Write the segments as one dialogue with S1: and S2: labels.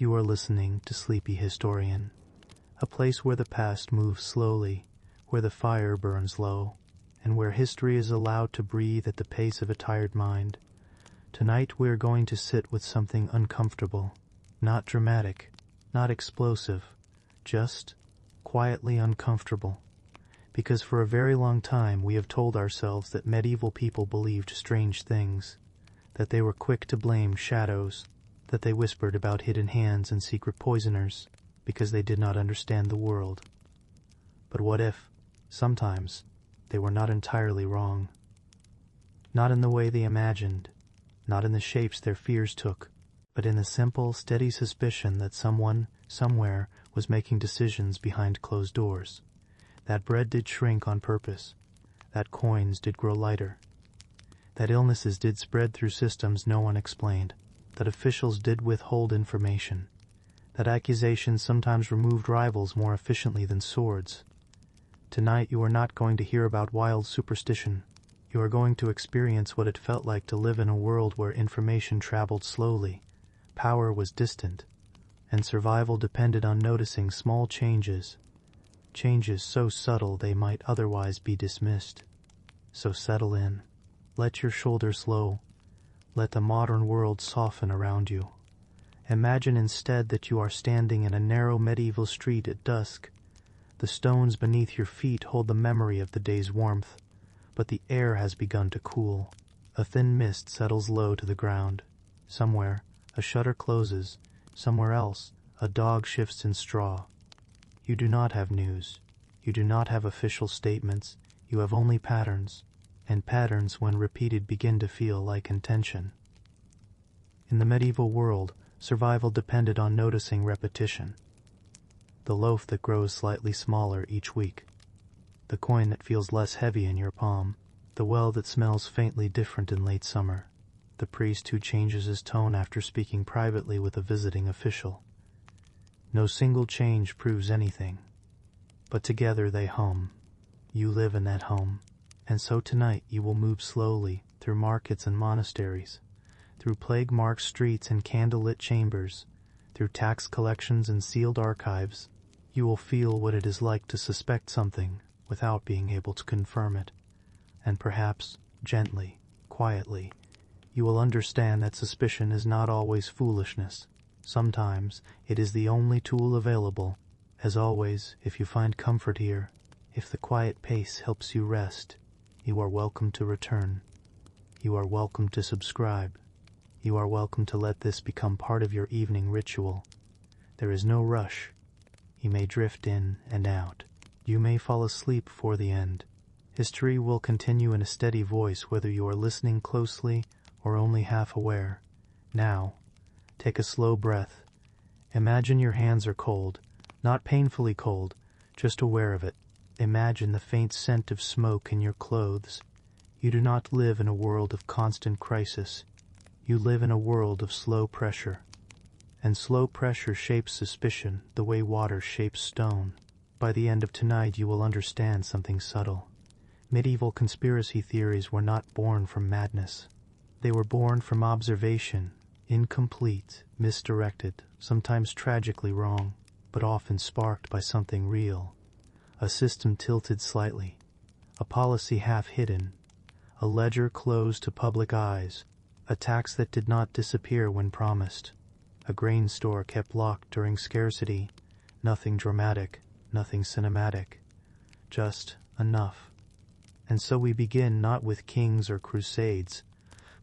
S1: You are listening to Sleepy Historian, a place where the past moves slowly, where the fire burns low, and where history is allowed to breathe at the pace of a tired mind. Tonight we are going to sit with something uncomfortable, not dramatic, not explosive, just quietly uncomfortable. Because for a very long time we have told ourselves that medieval people believed strange things, that they were quick to blame shadows, that they whispered about hidden hands and secret poisoners, because they did not understand the world. But what if, sometimes, they were not entirely wrong? Not in the way they imagined, not in the shapes their fears took, but in the simple, steady suspicion that someone, somewhere, was making decisions behind closed doors. That bread did shrink on purpose, that coins did grow lighter, that illnesses did spread through systems no one explained, that officials did withhold information, that accusations sometimes removed rivals more efficiently than swords. Tonight you are not going to hear about wild superstition. You are going to experience what it felt like to live in a world where information traveled slowly, power was distant, and survival depended on noticing small changes so subtle they might otherwise be dismissed. So settle in. Let your shoulders low. Let the modern world soften around you. Imagine instead that you are standing in a narrow medieval street at dusk. The stones beneath your feet hold the memory of the day's warmth, but the air has begun to cool. A thin mist settles low to the ground. Somewhere, a shutter closes. Somewhere else, a dog shifts in straw. You do not have news. You do not have official statements. You have only patterns, and patterns when repeated begin to feel like intention. In the medieval world, survival depended on noticing repetition. The loaf that grows slightly smaller each week, the coin that feels less heavy in your palm, the well that smells faintly different in late summer, the priest who changes his tone after speaking privately with a visiting official. No single change proves anything, but together they hum. You live in that home, and so tonight you will move slowly through markets and monasteries, through plague-marked streets and candle-lit chambers, through tax collections and sealed archives. You will feel what it is like to suspect something without being able to confirm it, and perhaps, gently, quietly, you will understand that suspicion is not always foolishness. Sometimes it is the only tool available. As always, if you find comfort here, if the quiet pace helps you rest, you are welcome to return. You are welcome to subscribe. You are welcome to let this become part of your evening ritual. There is no rush. You may drift in and out. You may fall asleep before the end. History will continue in a steady voice whether you are listening closely or only half aware. Now, take a slow breath. Imagine your hands are cold, not painfully cold, just aware of it. Imagine the faint scent of smoke in your clothes. You do not live in a world of constant crisis. You live in a world of slow pressure. And slow pressure shapes suspicion the way water shapes stone. By the end of tonight you will understand something subtle. Medieval conspiracy theories were not born from madness. They were born from observation, incomplete, misdirected, sometimes tragically wrong, but often sparked by something real. A system tilted slightly, a policy half hidden, a ledger closed to public eyes, a tax that did not disappear when promised, a grain store kept locked during scarcity. Nothing dramatic, nothing cinematic, just enough. And so we begin not with kings or crusades,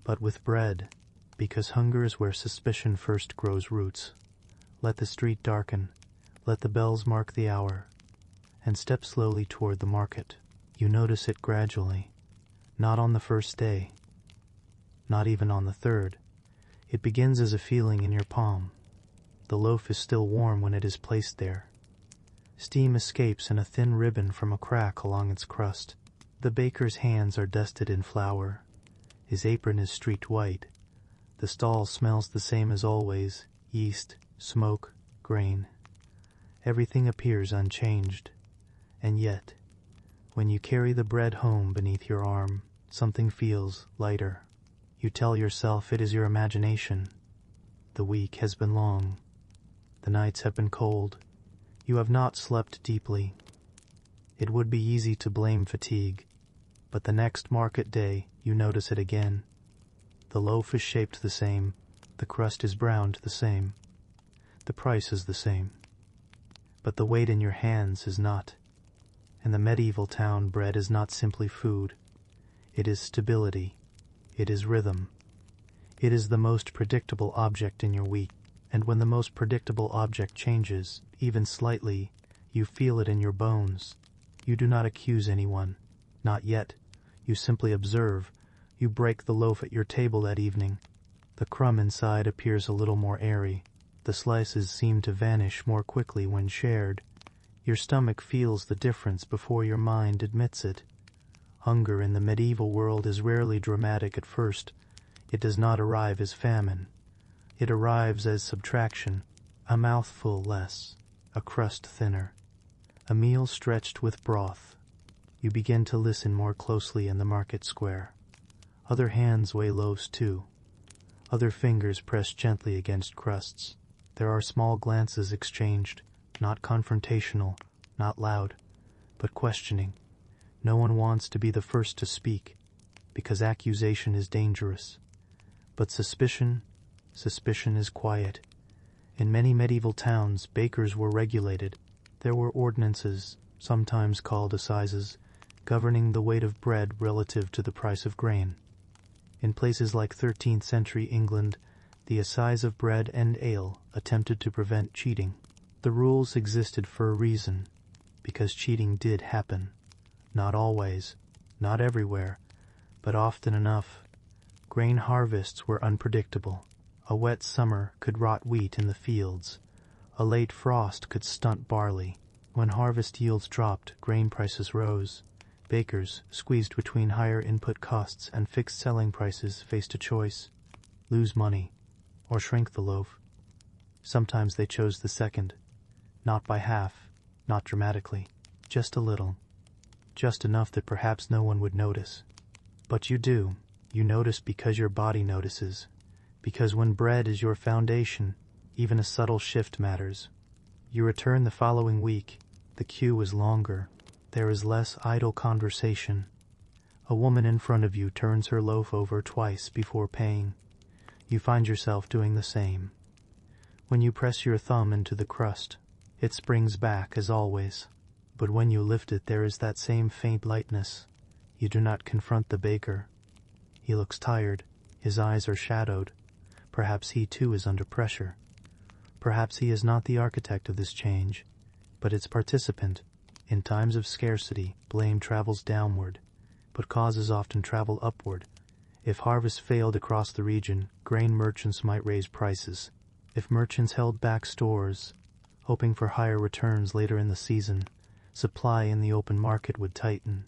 S1: but with bread, because hunger is where suspicion first grows roots. Let the street darken, let the bells mark the hour, and step slowly toward the market. You notice it gradually, not on the first day, not even on the third. It begins as a feeling in your palm. The loaf is still warm when it is placed there. Steam escapes in a thin ribbon from a crack along its crust. The baker's hands are dusted in flour. His apron is streaked white. The stall smells the same as always: yeast, smoke, grain. Everything appears unchanged. And yet, when you carry the bread home beneath your arm, something feels lighter. You tell yourself it is your imagination. The week has been long. The nights have been cold. You have not slept deeply. It would be easy to blame fatigue, but the next market day you notice it again. The loaf is shaped the same, the crust is browned the same, the price is the same. But the weight in your hands is not. In the medieval town, bread is not simply food. It is stability. It is rhythm. It is the most predictable object in your week. And when the most predictable object changes, even slightly, you feel it in your bones. You do not accuse anyone. Not yet. You simply observe. You break the loaf at your table that evening. The crumb inside appears a little more airy. The slices seem to vanish more quickly when shared. Your stomach feels the difference before your mind admits it. Hunger in the medieval world is rarely dramatic at first. It does not arrive as famine. It arrives as subtraction, a mouthful less, a crust thinner, a meal stretched with broth. You begin to listen more closely in the market square. Other hands weigh loaves too. Other fingers press gently against crusts. There are small glances exchanged, not confrontational, not loud, but questioning. No one wants to be the first to speak, because accusation is dangerous. But suspicion is quiet. In many medieval towns, bakers were regulated. There were ordinances, sometimes called assizes, governing the weight of bread relative to the price of grain. In places like 13th century England, the assize of bread and ale attempted to prevent cheating. The rules existed for a reason, because cheating did happen. Not always, not everywhere, but often enough. Grain harvests were unpredictable. A wet summer could rot wheat in the fields. A late frost could stunt barley. When harvest yields dropped, grain prices rose. Bakers, squeezed between higher input costs and fixed selling prices, faced a choice: lose money or shrink the loaf. Sometimes they chose the second. Not by half, not dramatically, just a little. Just enough that perhaps no one would notice. But you do. You notice because your body notices. Because when bread is your foundation, even a subtle shift matters. You return the following week. The queue is longer. There is less idle conversation. A woman in front of you turns her loaf over twice before paying. You find yourself doing the same. When you press your thumb into the crust, it springs back as always. But when you lift it, there is that same faint lightness. You do not confront the baker. He looks tired. His eyes are shadowed. Perhaps he too is under pressure. Perhaps he is not the architect of this change, but its participant. In times of scarcity, blame travels downward, but causes often travel upward. If harvest failed across the region, grain merchants might raise prices. If merchants held back stores, hoping for higher returns later in the season, supply in the open market would tighten.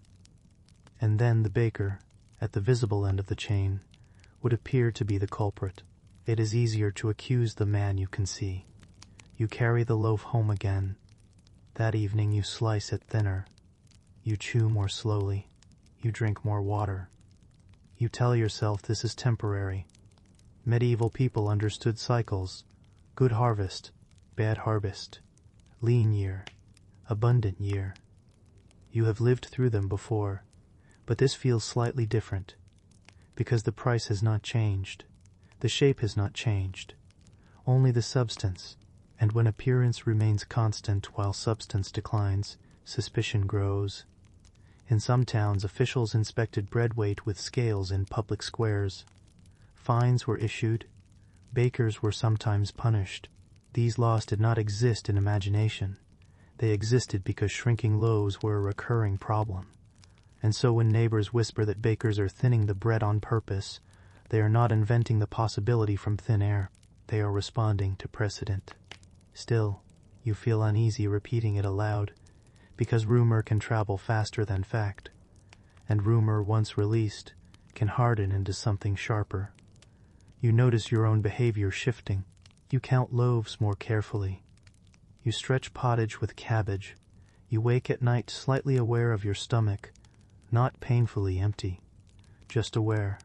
S1: And then the baker, at the visible end of the chain, would appear to be the culprit. It is easier to accuse the man you can see. You carry the loaf home again. That evening you slice it thinner. You chew more slowly. You drink more water. You tell yourself this is temporary. Medieval people understood cycles. Good harvest, bad harvest, lean year, abundant year. You have lived through them before, but this feels slightly different, because the price has not changed. The shape has not changed, only the substance, and when appearance remains constant while substance declines, suspicion grows. In some towns, officials inspected bread weight with scales in public squares. Fines were issued. Bakers were sometimes punished. These laws did not exist in imagination. They existed because shrinking loaves were a recurring problem. And so when neighbors whisper that bakers are thinning the bread on purpose, they are not inventing the possibility from thin air. They are responding to precedent. Still, you feel uneasy repeating it aloud, because rumor can travel faster than fact, and rumor, once released, can harden into something sharper. You notice your own behavior shifting. You count loaves more carefully. You stretch pottage with cabbage. You wake at night slightly aware of your stomach, not painfully empty, just aware.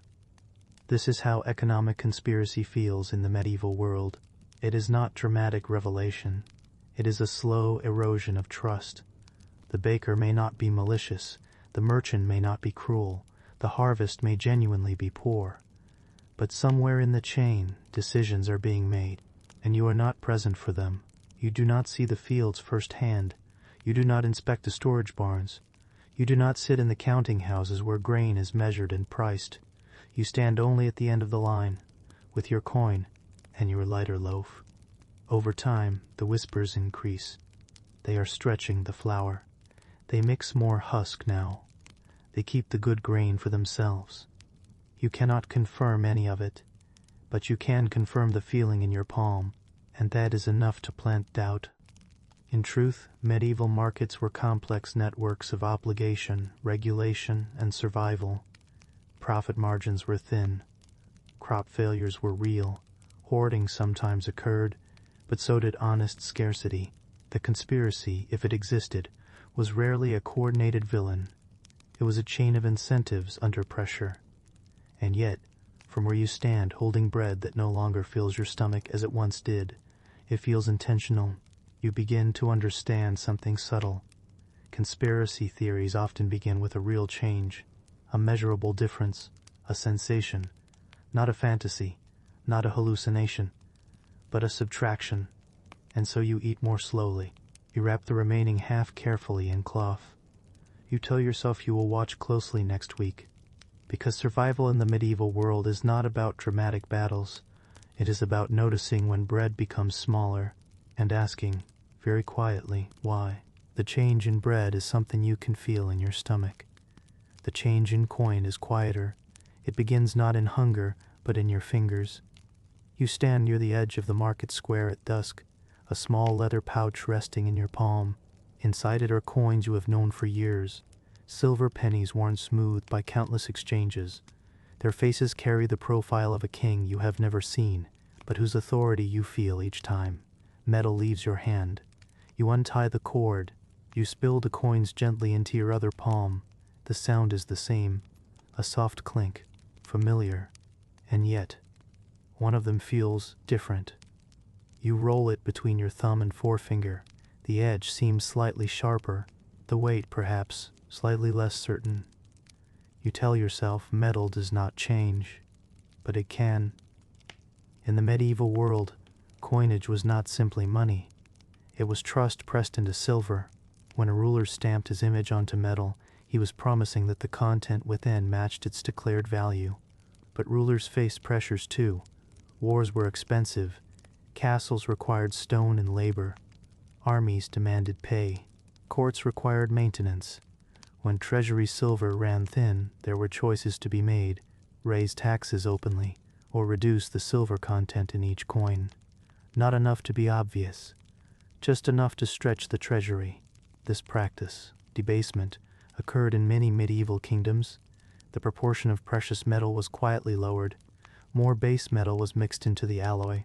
S1: This is how economic conspiracy feels in the medieval world. It is not dramatic revelation. It is a slow erosion of trust. The baker may not be malicious, the merchant may not be cruel, the harvest may genuinely be poor. But somewhere in the chain, decisions are being made, and you are not present for them. You do not see the fields firsthand. You do not inspect the storage barns. You do not sit in the counting houses where grain is measured and priced. You stand only at the end of the line, with your coin and your lighter loaf. Over time, the whispers increase. They are stretching the flour. They mix more husk now. They keep the good grain for themselves. You cannot confirm any of it, but you can confirm the feeling in your palm, and that is enough to plant doubt. In truth, medieval markets were complex networks of obligation, regulation, and survival. Profit margins were thin. Crop failures were real. Hoarding sometimes occurred, but so did honest scarcity. The conspiracy, if it existed, was rarely a coordinated villain. It was a chain of incentives under pressure. And yet, from where you stand holding bread that no longer fills your stomach as it once did, it feels intentional. You begin to understand something subtle. Conspiracy theories often begin with a real change, a measurable difference, a sensation, not a fantasy, not a hallucination, but a subtraction. And so you eat more slowly. You wrap the remaining half carefully in cloth. You tell yourself you will watch closely next week, because survival in the medieval world is not about dramatic battles. It is about noticing when bread becomes smaller and asking, very quietly, why. The change in bread is something you can feel in your stomach. The change in coin is quieter. It begins not in hunger, but in your fingers. You stand near the edge of the market square at dusk, a small leather pouch resting in your palm. Inside it are coins you have known for years, silver pennies worn smooth by countless exchanges. Their faces carry the profile of a king you have never seen, but whose authority you feel each time metal leaves your hand. You untie the cord. You spill the coins gently into your other palm. The sound is the same, a soft clink, familiar, and yet one of them feels different. You roll it between your thumb and forefinger. The edge seems slightly sharper, the weight, perhaps, slightly less certain. You tell yourself metal does not change, but it can. In the medieval world, coinage was not simply money. It was trust pressed into silver. When a ruler stamped his image onto metal, he was promising that the content within matched its declared value. But rulers faced pressures too. Wars were expensive. Castles required stone and labor. Armies demanded pay. Courts required maintenance. When treasury silver ran thin, there were choices to be made: raise taxes openly, or reduce the silver content in each coin. Not enough to be obvious, just enough to stretch the treasury. This practice, debasement, occurred in many medieval kingdoms. The proportion of precious metal was quietly lowered. More base metal was mixed into the alloy.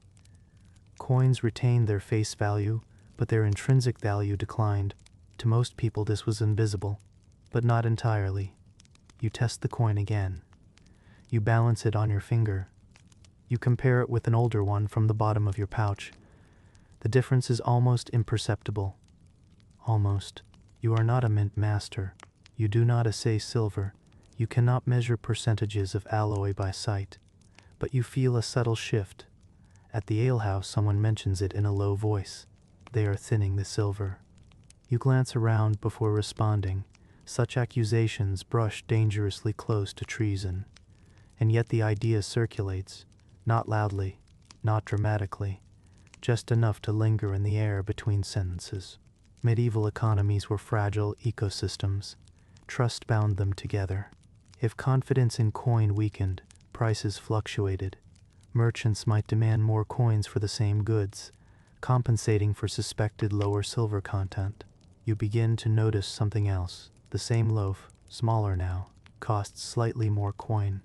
S1: Coins retained their face value, but their intrinsic value declined. To most people this was invisible, but not entirely. You test the coin again. You balance it on your finger. You compare it with an older one from the bottom of your pouch. The difference is almost imperceptible. Almost. You are not a mint master. You do not assay silver. You cannot measure percentages of alloy by sight. But you feel a subtle shift. At the alehouse, someone mentions it in a low voice. They are thinning the silver. You glance around before responding. Such accusations brush dangerously close to treason. And yet the idea circulates, not loudly, not dramatically, just enough to linger in the air between sentences. Medieval economies were fragile ecosystems. Trust bound them together. If confidence in coin weakened, prices fluctuated. Merchants might demand more coins for the same goods, compensating for suspected lower silver content. You begin to notice something else. The same loaf, smaller now, costs slightly more coin.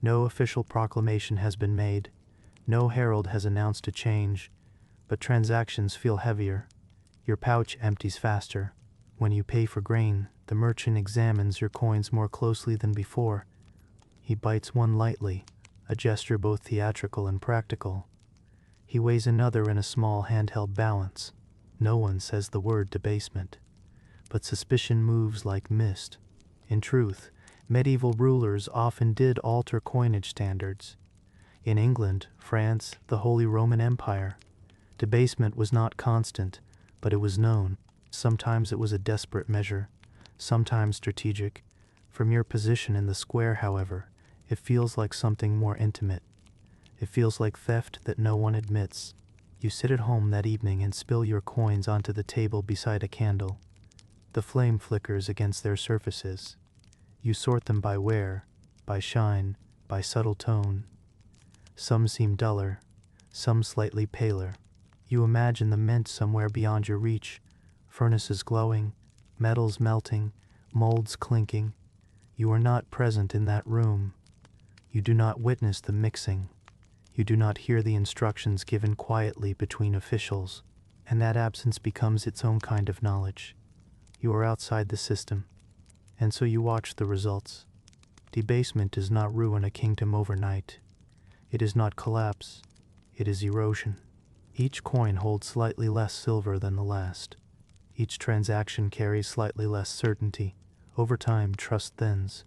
S1: No official proclamation has been made. No herald has announced a change, but transactions feel heavier. Your pouch empties faster. When you pay for grain, the merchant examines your coins more closely than before. He bites one lightly, a gesture both theatrical and practical. He weighs another in a small handheld balance. No one says the word debasement, but suspicion moves like mist. In truth, medieval rulers often did alter coinage standards. In England, France, the Holy Roman Empire, debasement was not constant, but it was known. Sometimes it was a desperate measure, sometimes strategic. From your position in the square, however, it feels like something more intimate. It feels like theft that no one admits. You sit at home that evening and spill your coins onto the table beside a candle. The flame flickers against their surfaces. You sort them by wear, by shine, by subtle tone. Some seem duller, some slightly paler. You imagine the mint somewhere beyond your reach, furnaces glowing, metals melting, molds clinking. You are not present in that room. You do not witness the mixing. You do not hear the instructions given quietly between officials, and that absence becomes its own kind of knowledge. You are outside the system, and so you watch the results. Debasement does not ruin a kingdom overnight. It is not collapse, it is erosion. Each coin holds slightly less silver than the last. Each transaction carries slightly less certainty. Over time, trust thins.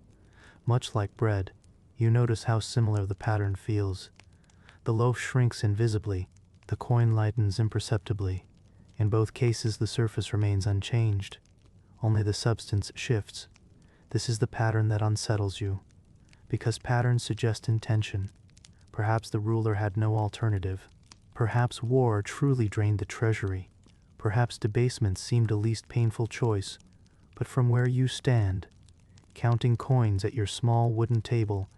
S1: Much like bread, you notice how similar the pattern feels. The loaf shrinks invisibly, the coin lightens imperceptibly. In both cases, the surface remains unchanged. Only the substance shifts. This is the pattern that unsettles you. Because patterns suggest intention. Perhaps the ruler had no alternative. Perhaps war truly drained the treasury. Perhaps debasement seemed a least painful choice. But from where you stand, counting coins at your small wooden table,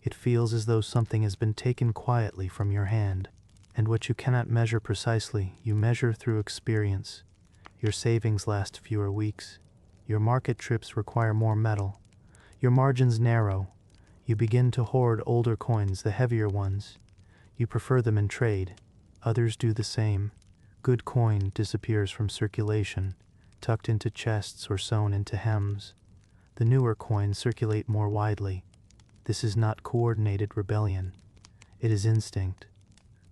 S1: it feels as though something has been taken quietly from your hand. And what you cannot measure precisely, you measure through experience. Your savings last fewer weeks. Your market trips require more metal. Your margins narrow. You begin to hoard older coins, the heavier ones. You prefer them in trade. Others do the same. Good coin disappears from circulation, tucked into chests or sewn into hems. The newer coins circulate more widely. This is not coordinated rebellion. It is instinct.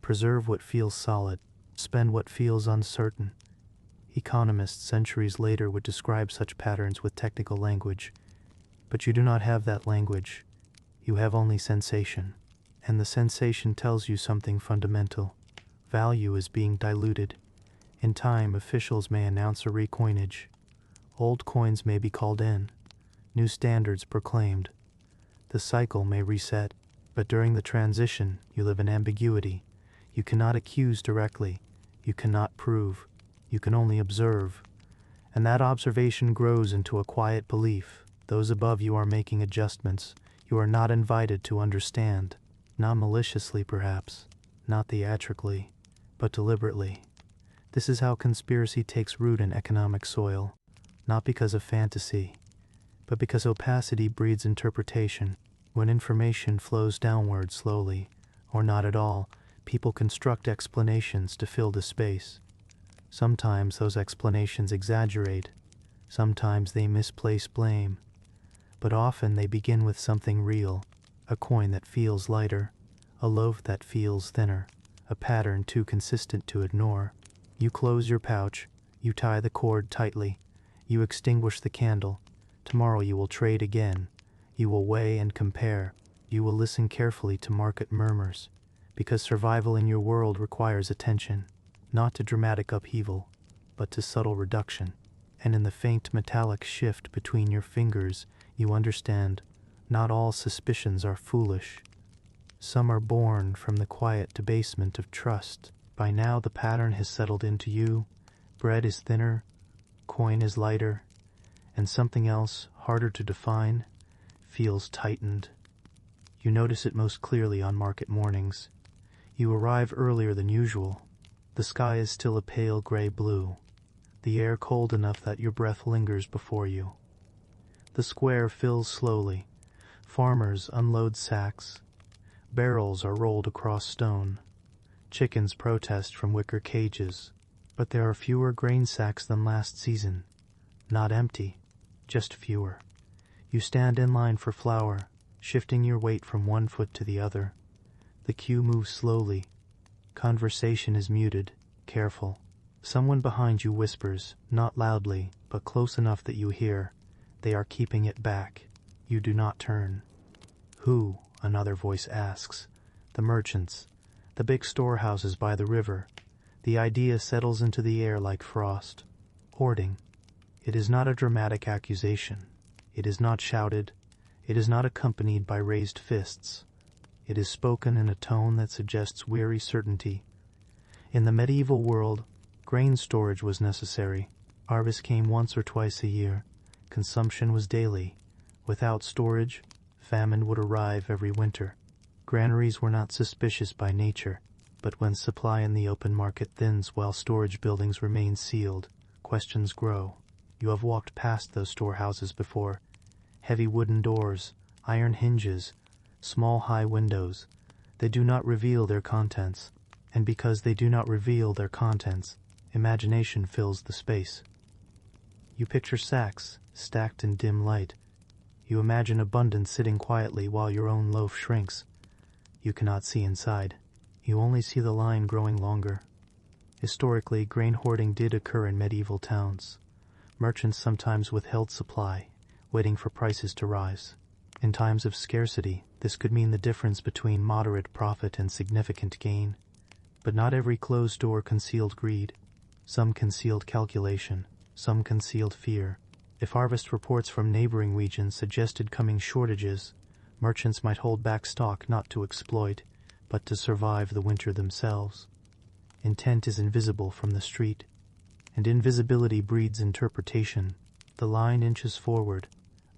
S1: Preserve what feels solid. Spend what feels uncertain. Economists centuries later would describe such patterns with technical language. But you do not have that language. You have only sensation. And the sensation tells you something fundamental. Value is being diluted. In time, officials may announce a recoinage. Old coins may be called in. New standards proclaimed. The cycle may reset, but during the transition, you live in ambiguity. You cannot accuse directly. You cannot prove. You can only observe. And that observation grows into a quiet belief. Those above you are making adjustments. You are not invited to understand. Not maliciously, perhaps. Not theatrically, but deliberately. This is how conspiracy takes root in economic soil. Not because of fantasy, but because opacity breeds interpretation. When information flows downward slowly, or not at all, people construct explanations to fill the space. Sometimes those explanations exaggerate. Sometimes they misplace blame. But often they begin with something real. A coin that feels lighter. A loaf that feels thinner. A pattern too consistent to ignore. You close your pouch. You tie the cord tightly. You extinguish the candle. Tomorrow you will trade again. You will weigh and compare. You will listen carefully to market murmurs. Because survival in your world requires attention. Not to dramatic upheaval, but to subtle reduction. And in the faint metallic shift between your fingers, you understand, not all suspicions are foolish. Some are born from the quiet debasement of trust. By now the pattern has settled into you. Bread is thinner, coin is lighter, and something else, harder to define, feels tightened. You notice it most clearly on market mornings. You arrive earlier than usual. The sky is still a pale gray blue, the air cold enough that your breath lingers before you. The square fills slowly. Farmers unload sacks. Barrels are rolled across stone. Chickens protest from wicker cages. But there are fewer grain sacks than last season. Not empty, just fewer. You stand in line for flour, shifting your weight from one foot to the other. The queue moves slowly. Conversation is muted, careful. Someone behind you whispers, not loudly, but close enough that you hear. They are keeping it back. You do not turn. Who? Another voice asks. The merchants. The big storehouses by the river. The idea settles into the air like frost. Hoarding. It is not a dramatic accusation. It is not shouted. It is not accompanied by raised fists. It is spoken in a tone that suggests weary certainty. In the medieval world, grain storage was necessary. Harvest came once or twice a year. Consumption was daily. Without storage, famine would arrive every winter. Granaries were not suspicious by nature, but when supply in the open market thins while storage buildings remain sealed, questions grow. You have walked past those storehouses before. Heavy wooden doors, iron hinges, small high windows. They do not reveal their contents, and because they do not reveal their contents, imagination fills the space. You picture sacks, stacked in dim light. You imagine abundance sitting quietly while your own loaf shrinks. You cannot see inside. You only see the line growing longer. Historically, grain hoarding did occur in medieval towns. Merchants sometimes withheld supply, waiting for prices to rise. In times of scarcity, this could mean the difference between moderate profit and significant gain. But not every closed door concealed greed. Some concealed calculation, some concealed fear. If harvest reports from neighboring regions suggested coming shortages, merchants might hold back stock not to exploit, but to survive the winter themselves. Intent is invisible from the street, and invisibility breeds interpretation. The line inches forward.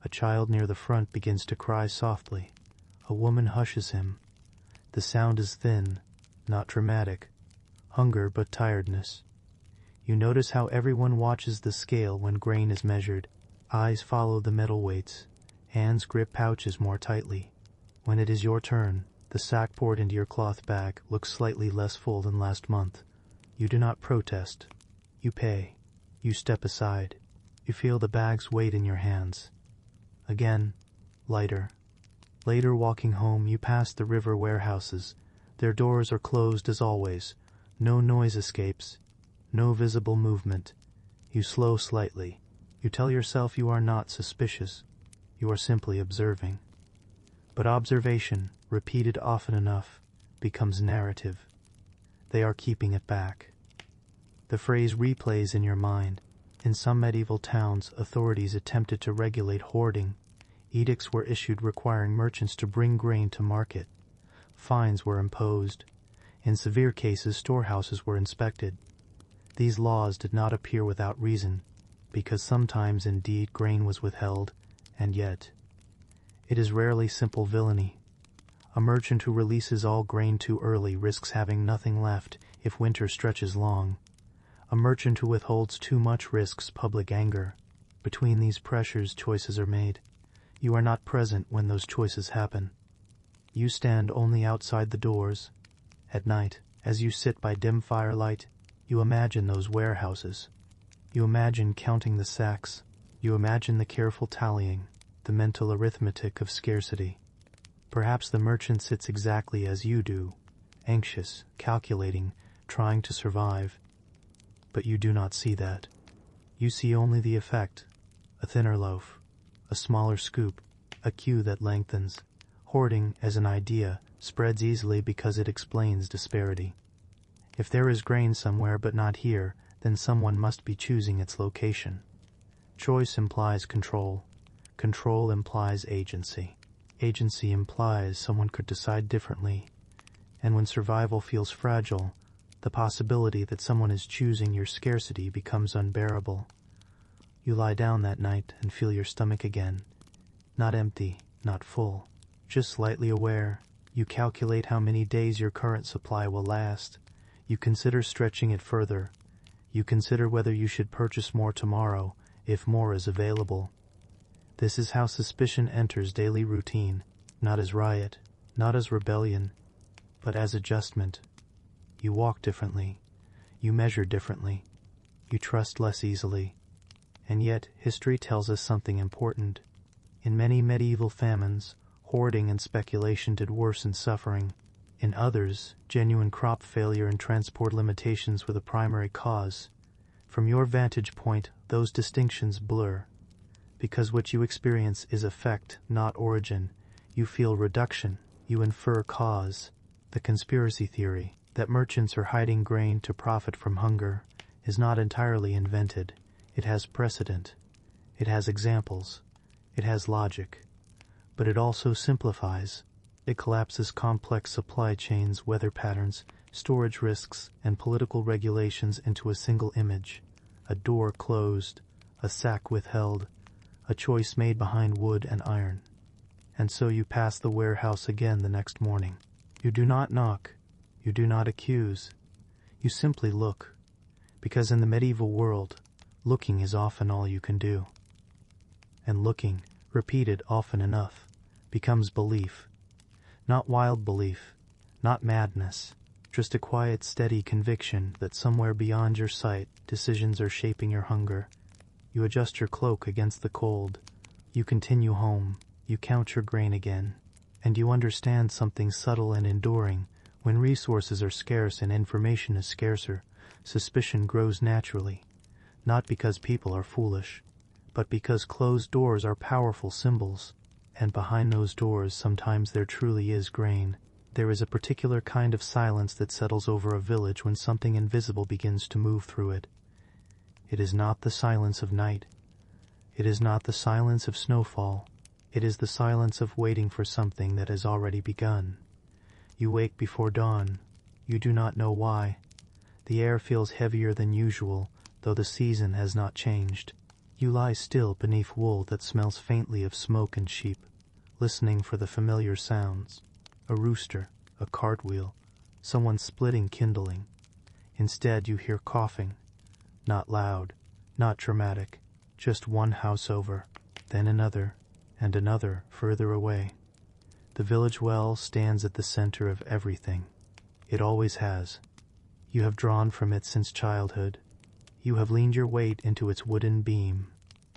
S1: A child near the front begins to cry softly. A woman hushes him. The sound is thin, not dramatic. Hunger but tiredness. You notice how everyone watches the scale when grain is measured. Eyes follow the metal weights. Hands grip pouches more tightly. When it is your turn, the sack poured into your cloth bag looks slightly less full than last month. You do not protest. You pay. You step aside. You feel the bag's weight in your hands. Again, lighter. Later, walking home, you pass the river warehouses. Their doors are closed as always. No noise escapes. No visible movement. You slow slightly. You tell yourself you are not suspicious. You are simply observing. But observation, repeated often enough, becomes narrative. They are keeping it back. The phrase replays in your mind. In some medieval towns, authorities attempted to regulate hoarding. Edicts were issued requiring merchants to bring grain to market. Fines were imposed. In severe cases, storehouses were inspected. These laws did not appear without reason, because sometimes indeed grain was withheld, and yet it is rarely simple villainy. A merchant who releases all grain too early risks having nothing left if winter stretches long. A merchant who withholds too much risks public anger. Between these pressures, choices are made. You are not present when those choices happen. You stand only outside the doors. At night, as you sit by dim firelight, you imagine those warehouses. You imagine counting the sacks. You imagine the careful tallying, the mental arithmetic of scarcity. Perhaps the merchant sits exactly as you do, anxious, calculating, trying to survive. But you do not see that. You see only the effect, a thinner loaf, a smaller scoop, a queue that lengthens. Hoarding, as an idea, spreads easily because it explains disparity. If there is grain somewhere but not here, then someone must be choosing its location. Choice implies control. Control implies agency. Agency implies someone could decide differently. And when survival feels fragile, the possibility that someone is choosing your scarcity becomes unbearable. You lie down that night and feel your stomach again. Not empty, not full, just slightly aware. You calculate how many days your current supply will last. You consider stretching it further. You consider whether you should purchase more tomorrow, if more is available. This is how suspicion enters daily routine, not as riot, not as rebellion, but as adjustment. You walk differently. You measure differently. You trust less easily. And yet, history tells us something important. In many medieval famines, hoarding and speculation did worse in suffering. In others, genuine crop failure and transport limitations were the primary cause. From your vantage point, those distinctions blur. Because what you experience is effect, not origin. You feel reduction, you infer cause. The conspiracy theory, that merchants are hiding grain to profit from hunger, is not entirely invented. It has precedent. It has examples. It has logic. But it also simplifies. It collapses complex supply chains, weather patterns, storage risks, and political regulations into a single image. A door closed, a sack withheld, a choice made behind wood and iron. And so you pass the warehouse again the next morning. You do not knock. You do not accuse. You simply look. Because in the medieval world, looking is often all you can do. And looking, repeated often enough, becomes belief. Not wild belief, not madness, just a quiet, steady conviction that somewhere beyond your sight, decisions are shaping your hunger. You adjust your cloak against the cold. You continue home. You count your grain again. And you understand something subtle and enduring. When resources are scarce and information is scarcer, suspicion grows naturally. Not because people are foolish, but because closed doors are powerful symbols. And behind those doors sometimes there truly is grain. There is a particular kind of silence that settles over a village when something invisible begins to move through it. It is not the silence of night. It is not the silence of snowfall. It is the silence of waiting for something that has already begun. You wake before dawn. You do not know why. The air feels heavier than usual, though the season has not changed. You lie still beneath wool that smells faintly of smoke and sheep, listening for the familiar sounds. A rooster, a cartwheel, someone splitting kindling. Instead you hear coughing. Not loud, not dramatic, just one house over, then another, and another further away. The village well stands at the center of everything. It always has. You have drawn from it since childhood. You have leaned your weight into its wooden beam.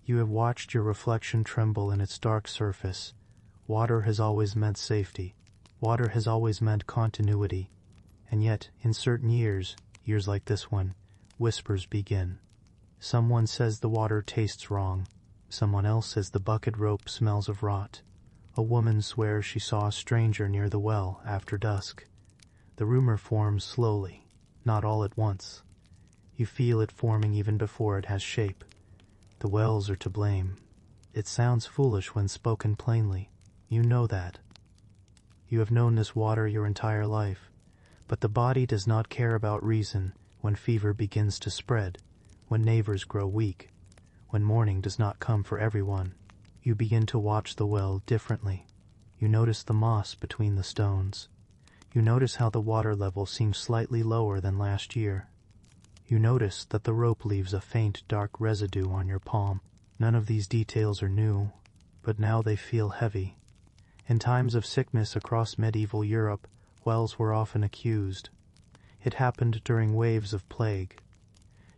S1: You have watched your reflection tremble in its dark surface. Water has always meant safety. Water has always meant continuity. And yet, in certain years like this one, whispers begin. Someone says the water tastes wrong. Someone else says the bucket rope smells of rot. A woman swears she saw a stranger near the well after dusk. The rumor forms slowly, not all at once. You feel it forming even before it has shape. The wells are to blame. It sounds foolish when spoken plainly. You know that. You have known this water your entire life. But the body does not care about reason when fever begins to spread, when neighbors grow weak, when morning does not come for everyone. You begin to watch the well differently. You notice the moss between the stones. You notice how the water level seems slightly lower than last year. You notice that the rope leaves a faint dark residue on your palm. None of these details are new, but now they feel heavy. In times of sickness across medieval Europe, wells were often accused. It happened during waves of plague,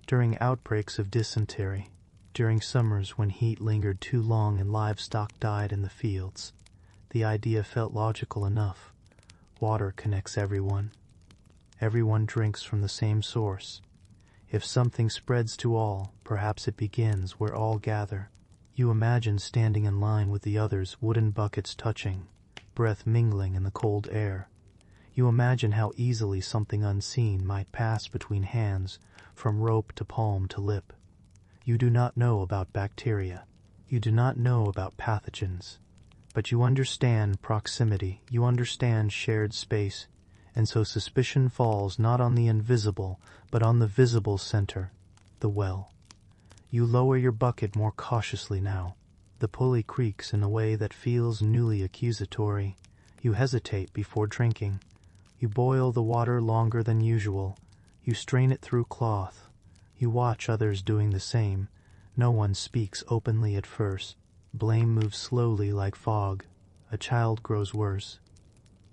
S1: during outbreaks of dysentery, during summers when heat lingered too long and livestock died in the fields. The idea felt logical enough. Water connects everyone. Everyone drinks from the same source. If something spreads to all, perhaps it begins where all gather. You imagine standing in line with the others, wooden buckets touching, breath mingling in the cold air. You imagine how easily something unseen might pass between hands, from rope to palm to lip. You do not know about bacteria. You do not know about pathogens. But you understand proximity. You understand shared space. And so suspicion falls not on the invisible, but on the visible center, the well. You lower your bucket more cautiously now. The pulley creaks in a way that feels newly accusatory. You hesitate before drinking. You boil the water longer than usual. You strain it through cloth. You watch others doing the same. No one speaks openly at first. Blame moves slowly like fog. A child grows worse.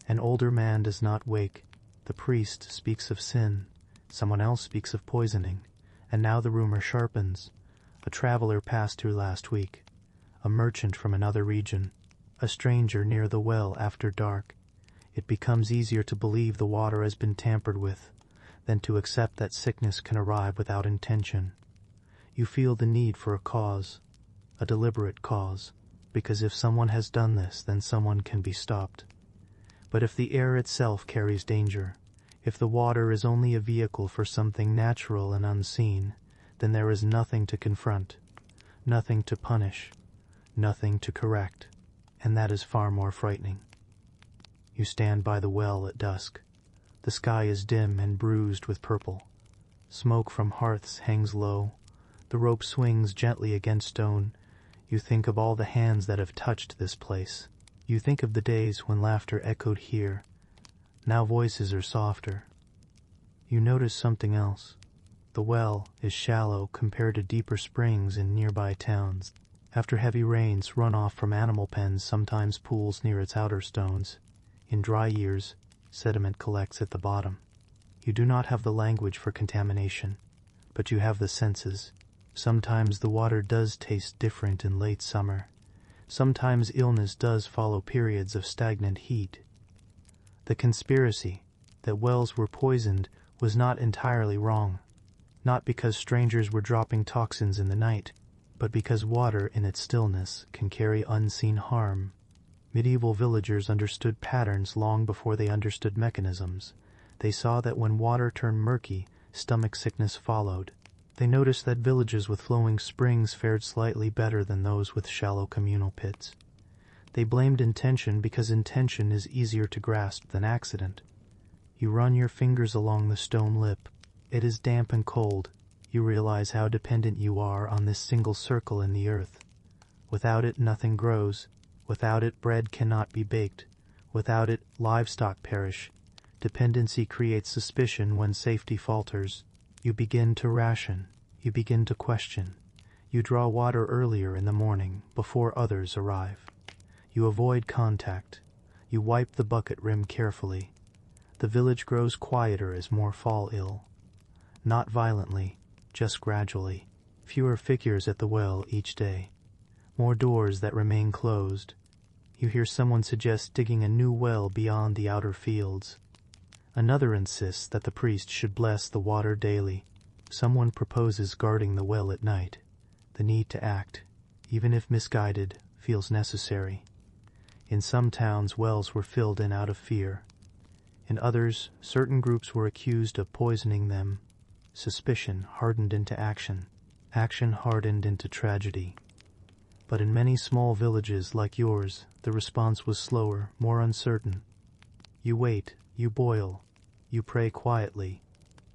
S1: An older man does not wake. The priest speaks of sin. Someone else speaks of poisoning. And now the rumor sharpens. A traveler passed through last week. A merchant from another region. A stranger near the well after dark. It becomes easier to believe the water has been tampered with than to accept that sickness can arrive without intention. You feel the need for a cause, a deliberate cause, because if someone has done this, then someone can be stopped. But if the air itself carries danger, if the water is only a vehicle for something natural and unseen, then there is nothing to confront, nothing to punish, nothing to correct, and that is far more frightening. You stand by the well at dusk. The sky is dim and bruised with purple. Smoke from hearths hangs low. The rope swings gently against stone. You think of all the hands that have touched this place. You think of the days when laughter echoed here. Now voices are softer. You notice something else. The well is shallow compared to deeper springs in nearby towns. After heavy rains, runoff from animal pens sometimes pools near its outer stones. In dry years, sediment collects at the bottom. You do not have the language for contamination, but you have the senses. Sometimes the water does taste different in late summer. Sometimes illness does follow periods of stagnant heat. The conspiracy that wells were poisoned was not entirely wrong, not because strangers were dropping toxins in the night, but because water in its stillness can carry unseen harm. Medieval villagers understood patterns long before they understood mechanisms. They saw that when water turned murky, stomach sickness followed. They noticed that villages with flowing springs fared slightly better than those with shallow communal pits. They blamed intention because intention is easier to grasp than accident. You run your fingers along the stone lip. It is damp and cold. You realize how dependent you are on this single circle in the earth. Without it, nothing grows. Without it, bread cannot be baked. Without it, livestock perish. Dependency creates suspicion when safety falters. You begin to ration. You begin to question. You draw water earlier in the morning, before others arrive. You avoid contact. You wipe the bucket rim carefully. The village grows quieter as more fall ill. Not violently, just gradually. Fewer figures at the well each day. More doors that remain closed. You hear someone suggest digging a new well beyond the outer fields. Another insists that the priest should bless the water daily. Someone proposes guarding the well at night. The need to act, even if misguided, feels necessary. In some towns, wells were filled in out of fear. In others, certain groups were accused of poisoning them. Suspicion hardened into action. Action hardened into tragedy. But in many small villages like yours, the response was slower, more uncertain. You wait, you boil, you pray quietly,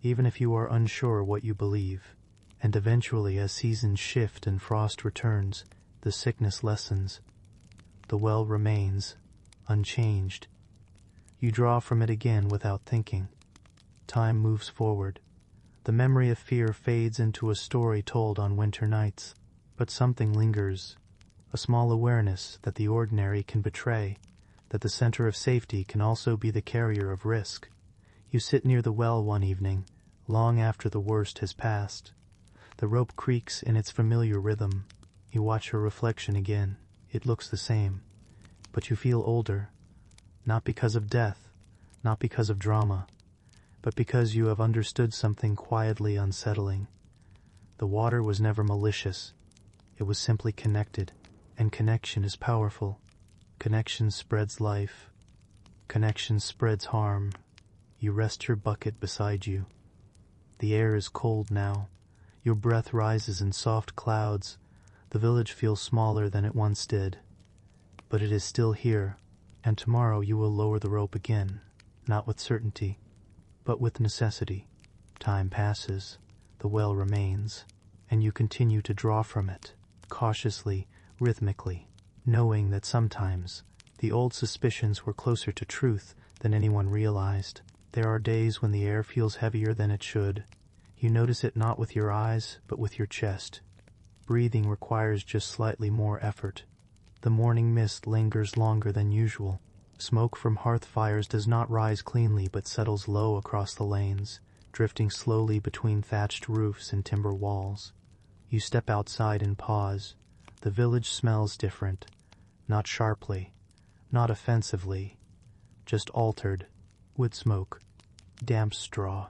S1: even if you are unsure what you believe. And eventually, as seasons shift and frost returns, the sickness lessens. The well remains, unchanged. You draw from it again without thinking. Time moves forward. The memory of fear fades into a story told on winter nights. But something lingers, a small awareness that the ordinary can betray, that the center of safety can also be the carrier of risk. You sit near the well one evening, long after the worst has passed. The rope creaks in its familiar rhythm. You watch your reflection again. It looks the same. But you feel older, not because of death, not because of drama, but because you have understood something quietly unsettling. The water was never malicious. It was simply connected, and connection is powerful. Connection spreads life. Connection spreads harm. You rest your bucket beside you. The air is cold now. Your breath rises in soft clouds. The village feels smaller than it once did. But it is still here, and tomorrow you will lower the rope again, not with certainty, but with necessity. Time passes. The well remains, and you continue to draw from it. Cautiously, rhythmically, knowing that sometimes the old suspicions were closer to truth than anyone realized. There are days when the air feels heavier than it should. You notice it not with your eyes, but with your chest. Breathing requires just slightly more effort. The morning mist lingers longer than usual. Smoke from hearth fires does not rise cleanly but settles low across the lanes, drifting slowly between thatched roofs and timber walls. You step outside and pause. The village smells different, not sharply, not offensively, just altered. Wood smoke, damp straw,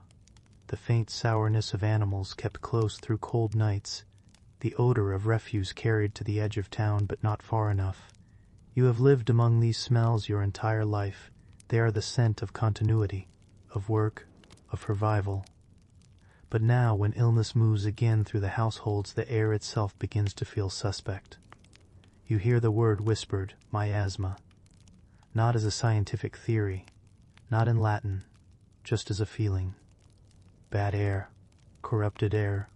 S1: the faint sourness of animals kept close through cold nights, the odor of refuse carried to the edge of town but not far enough. You have lived among these smells your entire life. They are the scent of continuity, of work, of survival. But now, when illness moves again through the households, the air itself begins to feel suspect. You hear the word whispered, miasma, not as a scientific theory, not in Latin, just as a feeling. Bad air, corrupted air,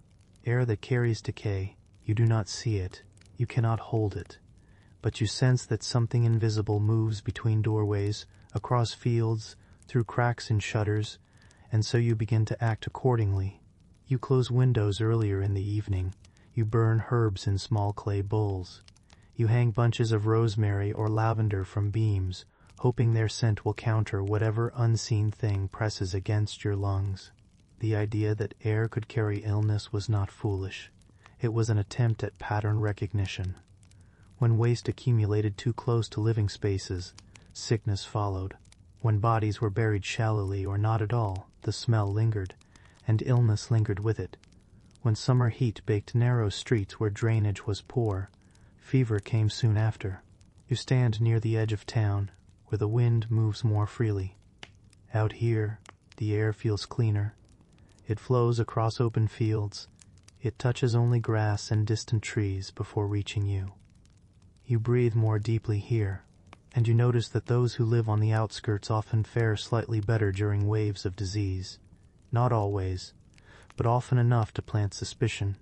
S1: air that carries decay. You do not see it, you cannot hold it, but you sense that something invisible moves between doorways, across fields, through cracks in shutters, and so you begin to act accordingly. You close windows earlier in the evening. You burn herbs in small clay bowls. You hang bunches of rosemary or lavender from beams, hoping their scent will counter whatever unseen thing presses against your lungs. The idea that air could carry illness was not foolish. It was an attempt at pattern recognition. When waste accumulated too close to living spaces, sickness followed. When bodies were buried shallowly or not at all, the smell lingered, and illness lingered with it. When summer heat baked narrow streets where drainage was poor, fever came soon after. You stand near the edge of town, where the wind moves more freely. Out here, the air feels cleaner. It flows across open fields. It touches only grass and distant trees before reaching you. You breathe more deeply here, and you notice that those who live on the outskirts often fare slightly better during waves of disease. Not always, but often enough to plant suspicion.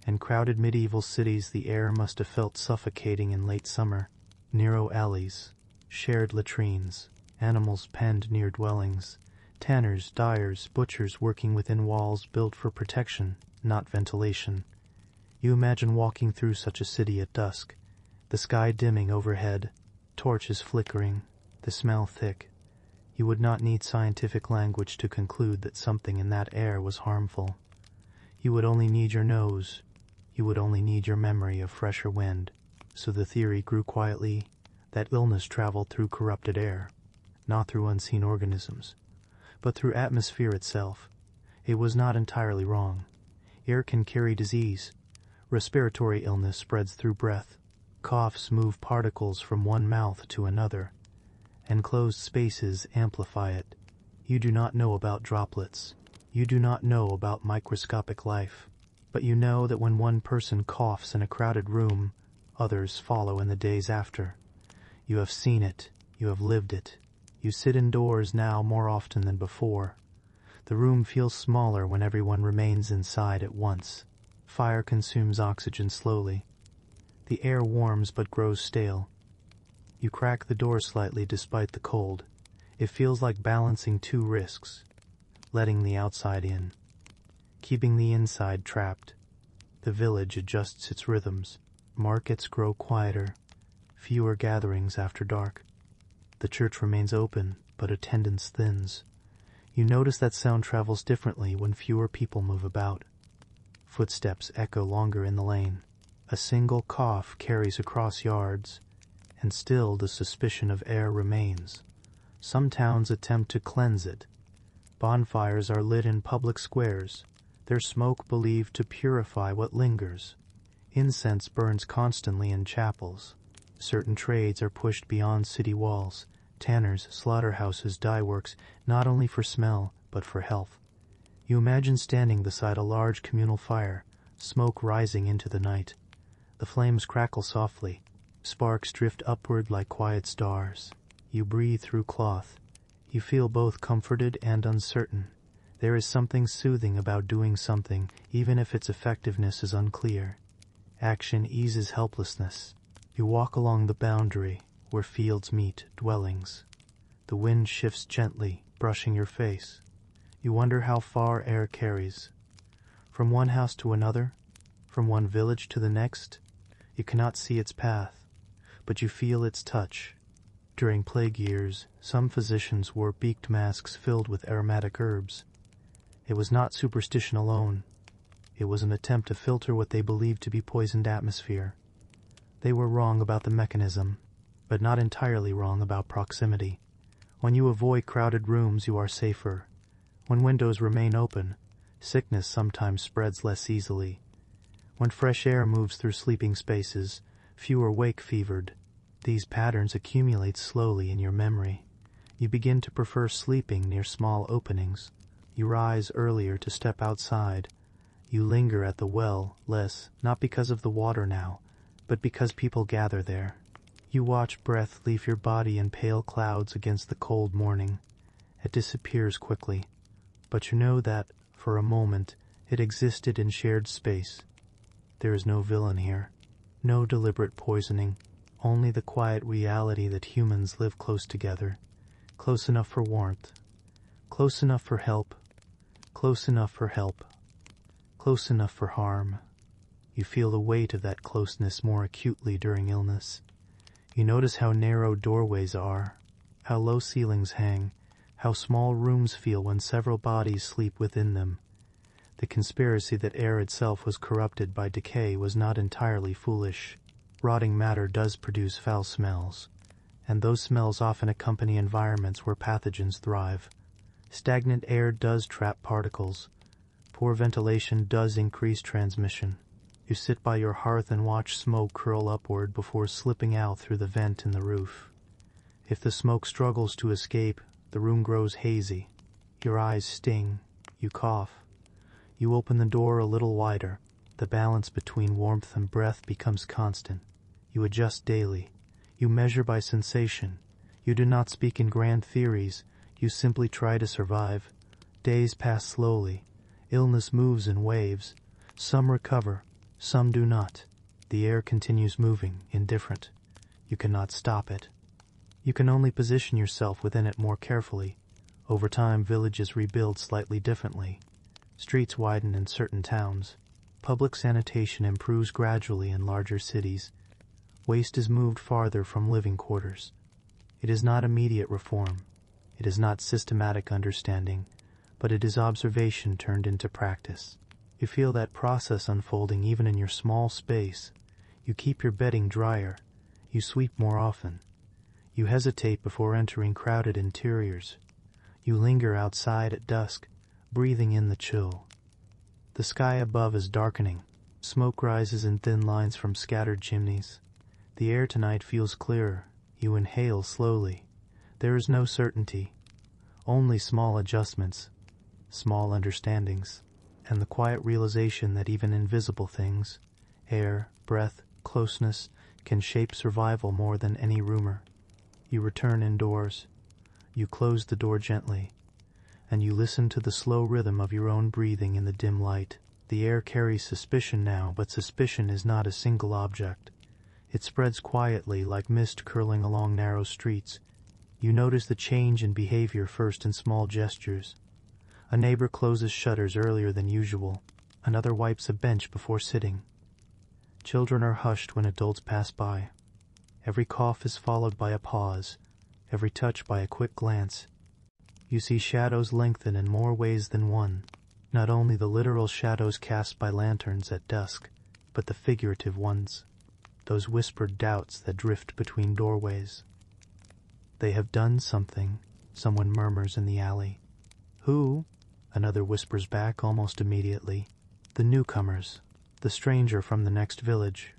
S1: In crowded medieval cities, the air must have felt suffocating in late summer. Narrow alleys, shared latrines, animals penned near dwellings, tanners, dyers, butchers working within walls built for protection, not ventilation. You imagine walking through such a city at dusk, the sky dimming overhead, torches flickering, the smell thick. You would not need scientific language to conclude that something in that air was harmful. You would only need your nose. You would only need your memory of fresher wind. So the theory grew quietly that illness traveled through corrupted air, not through unseen organisms, but through atmosphere itself. It was not entirely wrong. Air can carry disease. Respiratory illness spreads through breath. Coughs move particles from one mouth to another. Enclosed spaces amplify it. You do not know about droplets. You do not know about microscopic life. But you know that when one person coughs in a crowded room, others follow in the days after. You have seen it. You have lived it. You sit indoors now more often than before. The room feels smaller when everyone remains inside at once. Fire consumes oxygen slowly. The air warms but grows stale. You crack the door slightly despite the cold. It feels like balancing two risks, letting the outside in, keeping the inside trapped. The village adjusts its rhythms. Markets grow quieter, fewer gatherings after dark. The church remains open, but attendance thins. You notice that sound travels differently when fewer people move about. Footsteps echo longer in the lane. A single cough carries across yards, and still the suspicion of air remains. Some towns attempt to cleanse it. Bonfires are lit in public squares, their smoke believed to purify what lingers. Incense burns constantly in chapels. Certain trades are pushed beyond city walls. Tanners, slaughterhouses, dye works, not only for smell, but for health. You imagine standing beside a large communal fire, smoke rising into the night. The flames crackle softly. Sparks drift upward like quiet stars. You breathe through cloth. You feel both comforted and uncertain. There is something soothing about doing something, even if its effectiveness is unclear. Action eases helplessness. You walk along the boundary, where fields meet dwellings. The wind shifts gently, brushing your face. You wonder how far air carries. From one house to another, from one village to the next. You cannot see its path, but you feel its touch. During plague years, some physicians wore beaked masks filled with aromatic herbs. It was not superstition alone. It was an attempt to filter what they believed to be poisoned atmosphere. They were wrong about the mechanism, but not entirely wrong about proximity. When you avoid crowded rooms, you are safer. When windows remain open, sickness sometimes spreads less easily. When fresh air moves through sleeping spaces, fewer wake fevered. These patterns accumulate slowly in your memory. You begin to prefer sleeping near small openings. You rise earlier to step outside. You linger at the well less, not because of the water now, but because people gather there. You watch breath leave your body in pale clouds against the cold morning. It disappears quickly, but you know that, for a moment, it existed in shared space. There is no villain here, no deliberate poisoning, only the quiet reality that humans live close together, close enough for warmth, close enough for help, close enough for help, close enough for harm. You feel the weight of that closeness more acutely during illness. You notice how narrow doorways are, how low ceilings hang, how small rooms feel when several bodies sleep within them. The conspiracy that air itself was corrupted by decay was not entirely foolish. Rotting matter does produce foul smells, and those smells often accompany environments where pathogens thrive. Stagnant air does trap particles. Poor ventilation does increase transmission. You sit by your hearth and watch smoke curl upward before slipping out through the vent in the roof. If the smoke struggles to escape, the room grows hazy. Your eyes sting. You cough. You open the door a little wider. The balance between warmth and breath becomes constant. You adjust daily. You measure by sensation. You do not speak in grand theories. You simply try to survive. Days pass slowly. Illness moves in waves. Some recover. Some do not. The air continues moving, indifferent. You cannot stop it. You can only position yourself within it more carefully. Over time, villages rebuild slightly differently. Streets widen in certain towns. Public sanitation improves gradually in larger cities. Waste is moved farther from living quarters. It is not immediate reform. It is not systematic understanding, but it is observation turned into practice. You feel that process unfolding even in your small space. You keep your bedding drier. You sweep more often. You hesitate before entering crowded interiors. You linger outside at dusk, breathing in the chill. The sky above is darkening. Smoke rises in thin lines from scattered chimneys. The air tonight feels clearer. You inhale slowly. There is no certainty. Only small adjustments, small understandings, and the quiet realization that even invisible things, air, breath, closeness, can shape survival more than any rumor. You return indoors. You close the door gently, and you listen to the slow rhythm of your own breathing in the dim light. The air carries suspicion now, but suspicion is not a single object. It spreads quietly like mist curling along narrow streets. You notice the change in behavior first in small gestures. A neighbor closes shutters earlier than usual. Another wipes a bench before sitting. Children are hushed when adults pass by. Every cough is followed by a pause, every touch by a quick glance. You see shadows lengthen in more ways than one, not only the literal shadows cast by lanterns at dusk, but the figurative ones, those whispered doubts that drift between doorways. They have done something, someone murmurs in the alley. Who? Another whispers back almost immediately. The newcomers, the stranger from the next village.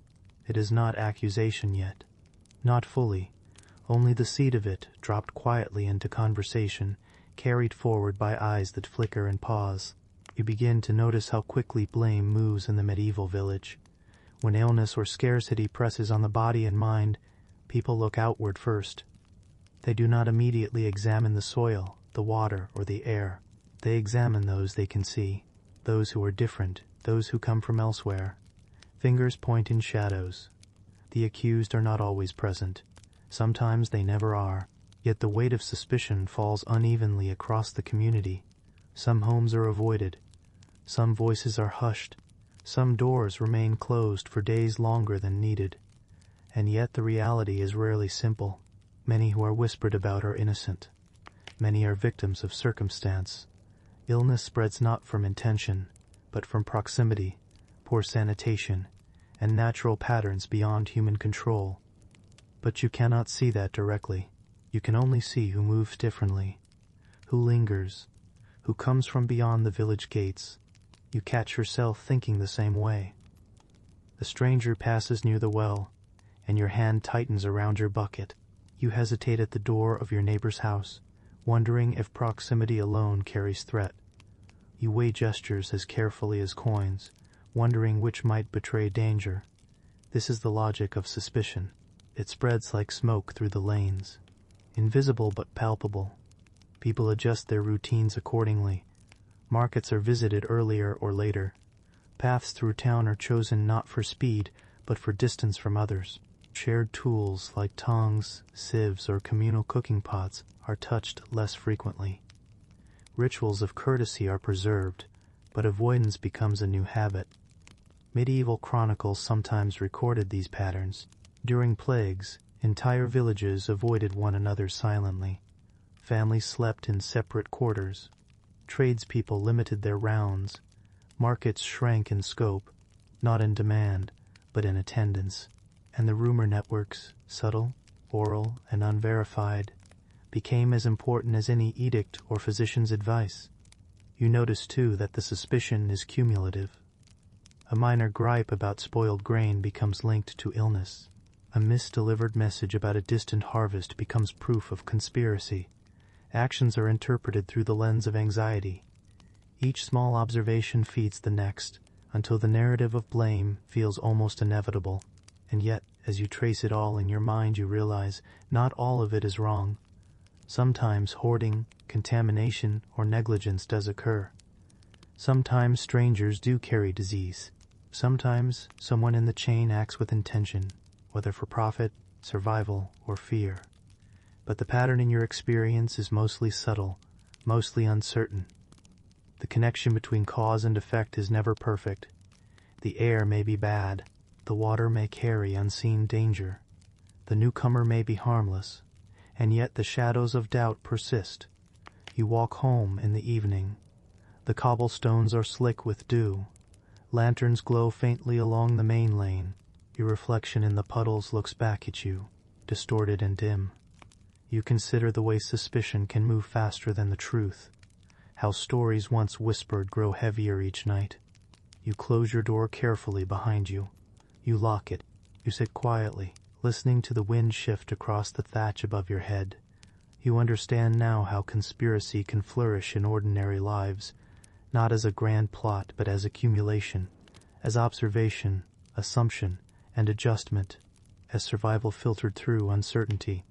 S1: It is not accusation yet. Not fully. Only the seed of it, dropped quietly into conversation, carried forward by eyes that flicker and pause. You begin to notice how quickly blame moves in the medieval village. When illness or scarcity presses on the body and mind, people look outward first. They do not immediately examine the soil, the water, or the air. They examine those they can see, those who are different, those who come from elsewhere. Fingers point in shadows. The accused are not always present. Sometimes they never are. Yet the weight of suspicion falls unevenly across the community. Some homes are avoided. Some voices are hushed. Some doors remain closed for days longer than needed. And yet the reality is rarely simple. Many who are whispered about are innocent. Many are victims of circumstance. Illness spreads not from intention, but from proximity, poor sanitation, and natural patterns beyond human control. But you cannot see that directly. You can only see who moves differently, who lingers, who comes from beyond the village gates. You catch yourself thinking the same way. A stranger passes near the well, and your hand tightens around your bucket. You hesitate at the door of your neighbor's house, wondering if proximity alone carries threat. You weigh gestures as carefully as coins, wondering which might betray danger. This is the logic of suspicion. It spreads like smoke through the lanes, invisible but palpable. People adjust their routines accordingly. Markets are visited earlier or later. Paths through town are chosen not for speed, but for distance from others. Shared tools like tongs, sieves, or communal cooking pots are touched less frequently. Rituals of courtesy are preserved, but avoidance becomes a new habit. Medieval chronicles sometimes recorded these patterns. During plagues, entire villages avoided one another silently. Families slept in separate quarters. Tradespeople limited their rounds. Markets shrank in scope, not in demand, but in attendance. And the rumor networks, subtle, oral, and unverified, became as important as any edict or physician's advice. You notice, too, that the suspicion is cumulative. A minor gripe about spoiled grain becomes linked to illness. A misdelivered message about a distant harvest becomes proof of conspiracy. Actions are interpreted through the lens of anxiety. Each small observation feeds the next, until the narrative of blame feels almost inevitable. And yet, as you trace it all in your mind, you realize not all of it is wrong. Sometimes hoarding, contamination, or negligence does occur. Sometimes strangers do carry disease. Sometimes someone in the chain acts with intention, whether for profit, survival, or fear. But the pattern in your experience is mostly subtle, mostly uncertain. The connection between cause and effect is never perfect. The air may be bad, the water may carry unseen danger, the newcomer may be harmless, and yet the shadows of doubt persist. You walk home in the evening. The cobblestones are slick with dew. Lanterns glow faintly along the main lane. Your reflection in the puddles looks back at you, distorted and dim. You consider the way suspicion can move faster than the truth, how stories once whispered grow heavier each night. You close your door carefully behind you. You lock it. You sit quietly, listening to the wind shift across the thatch above your head. You understand now how conspiracy can flourish in ordinary lives, not as a grand plot but as accumulation, as observation, assumption, and adjustment, as survival filtered through uncertainty.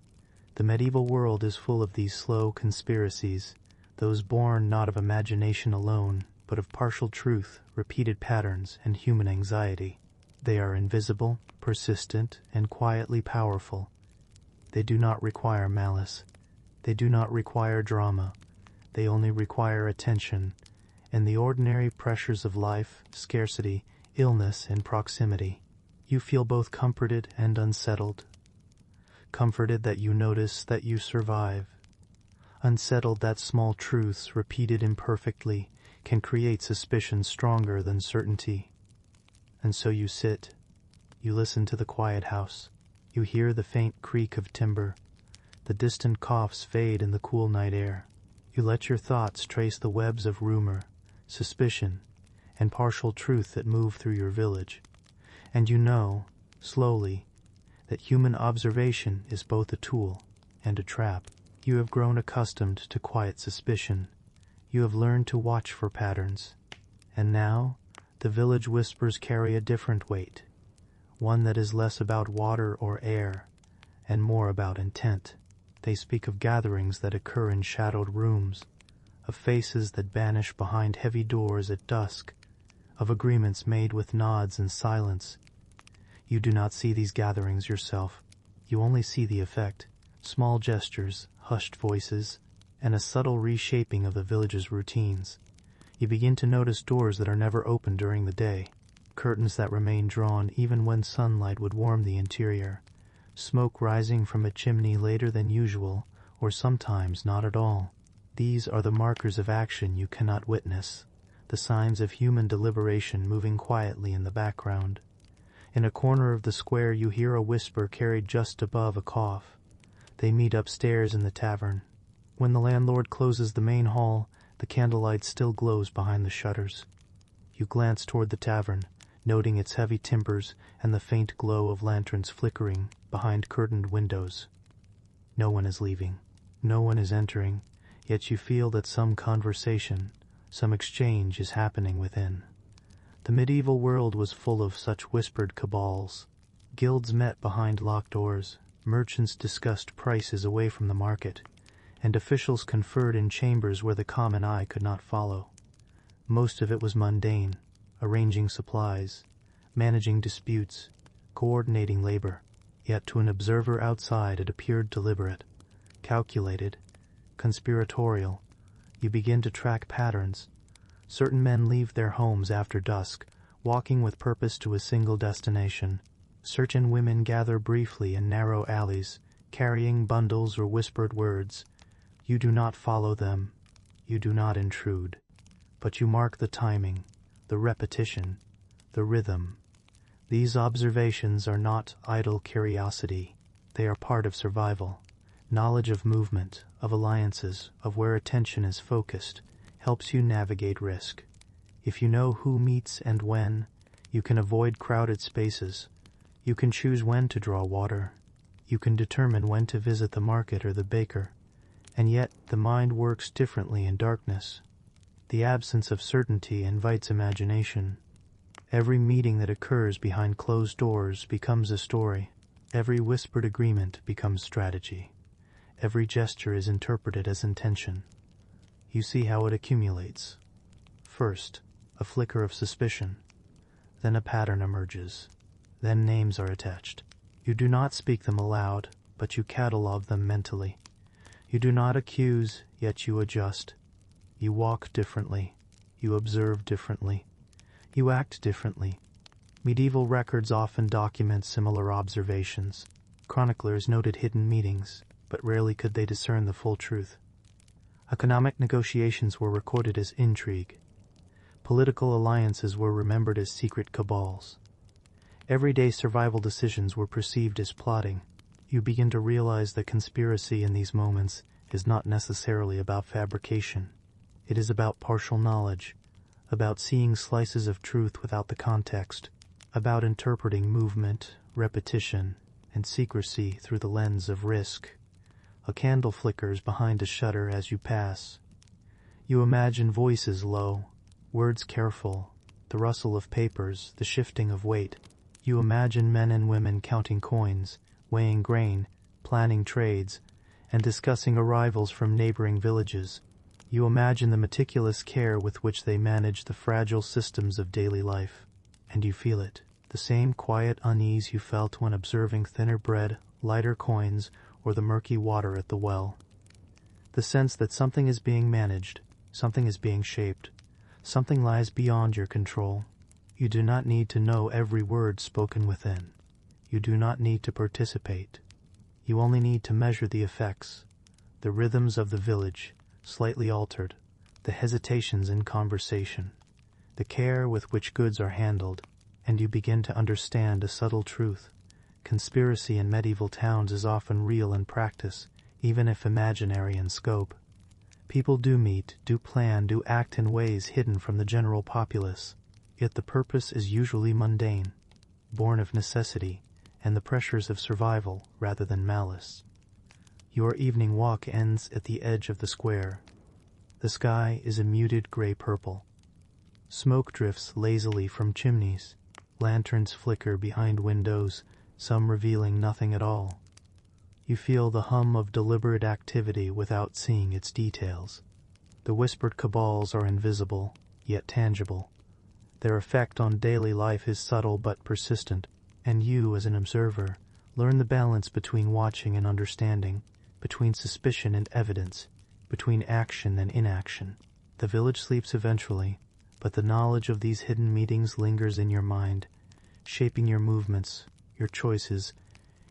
S1: The medieval world is full of these slow conspiracies, those born not of imagination alone, but of partial truth, repeated patterns, and human anxiety. They are invisible, persistent, and quietly powerful. They do not require malice. They do not require drama. They only require attention, and the ordinary pressures of life, scarcity, illness, and proximity. You feel both comforted and unsettled. Comforted that you notice that you survive. Unsettled that small truths, repeated imperfectly, can create suspicion stronger than certainty. And so you sit. You listen to the quiet house. You hear the faint creak of timber. The distant coughs fade in the cool night air. You let your thoughts trace the webs of rumor, suspicion, and partial truth that move through your village. And you know, slowly, that human observation is both a tool and a trap. You have grown accustomed to quiet suspicion. You have learned to watch for patterns. And now, the village whispers carry a different weight, one that is less about water or air, and more about intent. They speak of gatherings that occur in shadowed rooms, of faces that vanish behind heavy doors at dusk, of agreements made with nods and silence. You do not see these gatherings yourself. You only see the effect, small gestures, hushed voices, and a subtle reshaping of the village's routines. You begin to notice doors that are never opened during the day, curtains that remain drawn even when sunlight would warm the interior, smoke rising from a chimney later than usual, or sometimes not at all. These are the markers of action you cannot witness, the signs of human deliberation moving quietly in the background. In a corner of the square you hear a whisper carried just above a cough. They meet upstairs in the tavern. When the landlord closes the main hall, the candlelight still glows behind the shutters. You glance toward the tavern, noting its heavy timbers and the faint glow of lanterns flickering behind curtained windows. No one is leaving. No one is entering, yet you feel that some conversation, some exchange is happening within. The medieval world was full of such whispered cabals. Guilds met behind locked doors, merchants discussed prices away from the market, and officials conferred in chambers where the common eye could not follow. Most of it was mundane, arranging supplies, managing disputes, coordinating labor, yet to an observer outside it appeared deliberate, calculated, conspiratorial. You begin to track patterns. Certain men leave their homes after dusk, walking with purpose to a single destination. Certain women gather briefly in narrow alleys, carrying bundles or whispered words. You do not follow them. You do not intrude. But you mark the timing, the repetition, the rhythm. These observations are not idle curiosity. They are part of survival. Knowledge of movement, of alliances, of where attention is focused, helps you navigate risk. If you know who meets and when, you can avoid crowded spaces. You can choose when to draw water. You can determine when to visit the market or the baker. And yet the mind works differently in darkness. The absence of certainty invites imagination. Every meeting that occurs behind closed doors becomes a story. Every whispered agreement becomes strategy. Every gesture is interpreted as intention. You see how it accumulates. First, a flicker of suspicion. Then a pattern emerges. Then names are attached. You do not speak them aloud, but you catalog them mentally. You do not accuse, yet you adjust. You walk differently. You observe differently. You act differently. Medieval records often document similar observations. Chroniclers noted hidden meetings, but rarely could they discern the full truth. Economic negotiations were recorded as intrigue. Political alliances were remembered as secret cabals. Everyday survival decisions were perceived as plotting. You begin to realize that conspiracy in these moments is not necessarily about fabrication. It is about partial knowledge, about seeing slices of truth without the context, about interpreting movement, repetition, and secrecy through the lens of risk. A candle flickers behind a shutter as you pass. You imagine voices low, words careful, the rustle of papers, the shifting of weight. You imagine men and women counting coins, weighing grain, planning trades, and discussing arrivals from neighboring villages. You imagine the meticulous care with which they manage the fragile systems of daily life. And you feel it, the same quiet unease you felt when observing thinner bread, lighter coins, or the murky water at the well. The sense that something is being managed, something is being shaped, something lies beyond your control. You do not need to know every word spoken within. You do not need to participate. You only need to measure the effects, the rhythms of the village, slightly altered, the hesitations in conversation, the care with which goods are handled, and you begin to understand a subtle truth. Conspiracy in medieval towns is often real in practice, even if imaginary in scope. People do meet, do plan, do act in ways hidden from the general populace, yet the purpose is usually mundane, born of necessity and the pressures of survival rather than malice. Your evening walk ends at the edge of the square. The sky is a muted gray-purple. Smoke drifts lazily from chimneys. Lanterns flicker behind windows, some revealing nothing at all. You feel the hum of deliberate activity without seeing its details. The whispered cabals are invisible, yet tangible. Their effect on daily life is subtle but persistent, and you, as an observer, learn the balance between watching and understanding, between suspicion and evidence, between action and inaction. The village sleeps eventually, but the knowledge of these hidden meetings lingers in your mind, shaping your movements, your choices,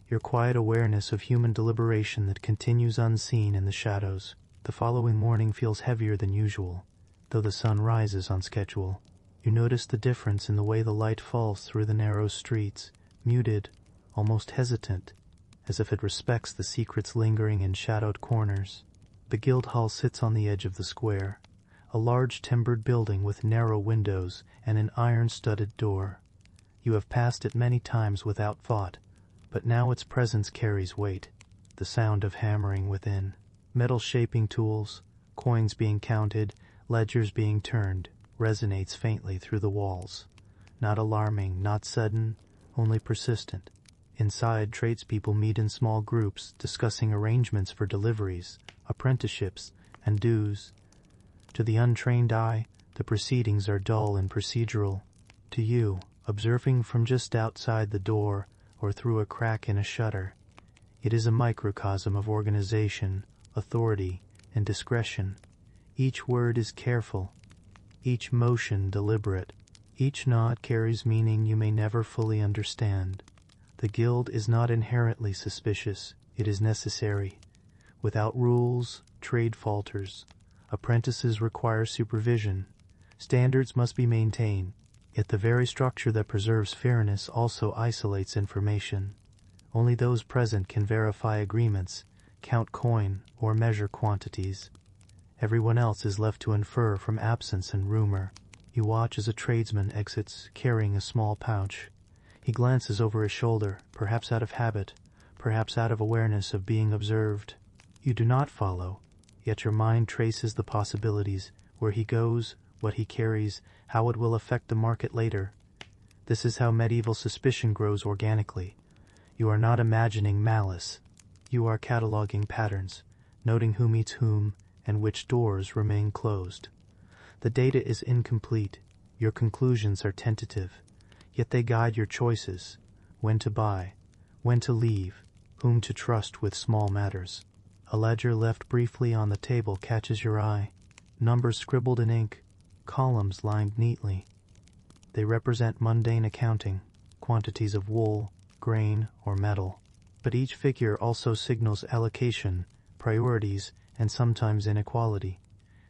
S1: your quiet awareness of human deliberation that continues unseen in the shadows. The following morning feels heavier than usual, though the sun rises on schedule. You notice the difference in the way the light falls through the narrow streets, muted, almost hesitant. as if it respects the secrets lingering in shadowed corners. The Guildhall sits on the edge of the square, a large timbered building with narrow windows and an iron-studded door. You have passed it many times without thought, but now its presence carries weight. The sound of hammering within, metal shaping tools, coins being counted, ledgers being turned, resonates faintly through the walls. Not alarming, not sudden, only persistent. Inside, tradespeople meet in small groups, discussing arrangements for deliveries, apprenticeships, and dues. To the untrained eye, the proceedings are dull and procedural. To you, observing from just outside the door or through a crack in a shutter, it is a microcosm of organization, authority, and discretion. Each word is careful, each motion deliberate, each nod carries meaning you may never fully understand. The guild is not inherently suspicious, it is necessary. Without rules, trade falters. Apprentices require supervision. Standards must be maintained, yet the very structure that preserves fairness also isolates information. Only those present can verify agreements, count coin, or measure quantities. Everyone else is left to infer from absence and rumor. You watch as a tradesman exits, carrying a small pouch. He glances over his shoulder, perhaps out of habit, perhaps out of awareness of being observed. You do not follow, yet your mind traces the possibilities, where he goes, what he carries, how it will affect the market later. This is how medieval suspicion grows organically. You are not imagining malice. You are cataloging patterns, noting who meets whom, and which doors remain closed. The data is incomplete. Your conclusions are tentative, yet they guide your choices: when to buy, when to leave, whom to trust with small matters. A ledger left briefly on the table catches your eye. Numbers scribbled in ink, columns lined neatly. They represent mundane accounting, quantities of wool, grain, or metal. But each figure also signals allocation, priorities, and sometimes inequality.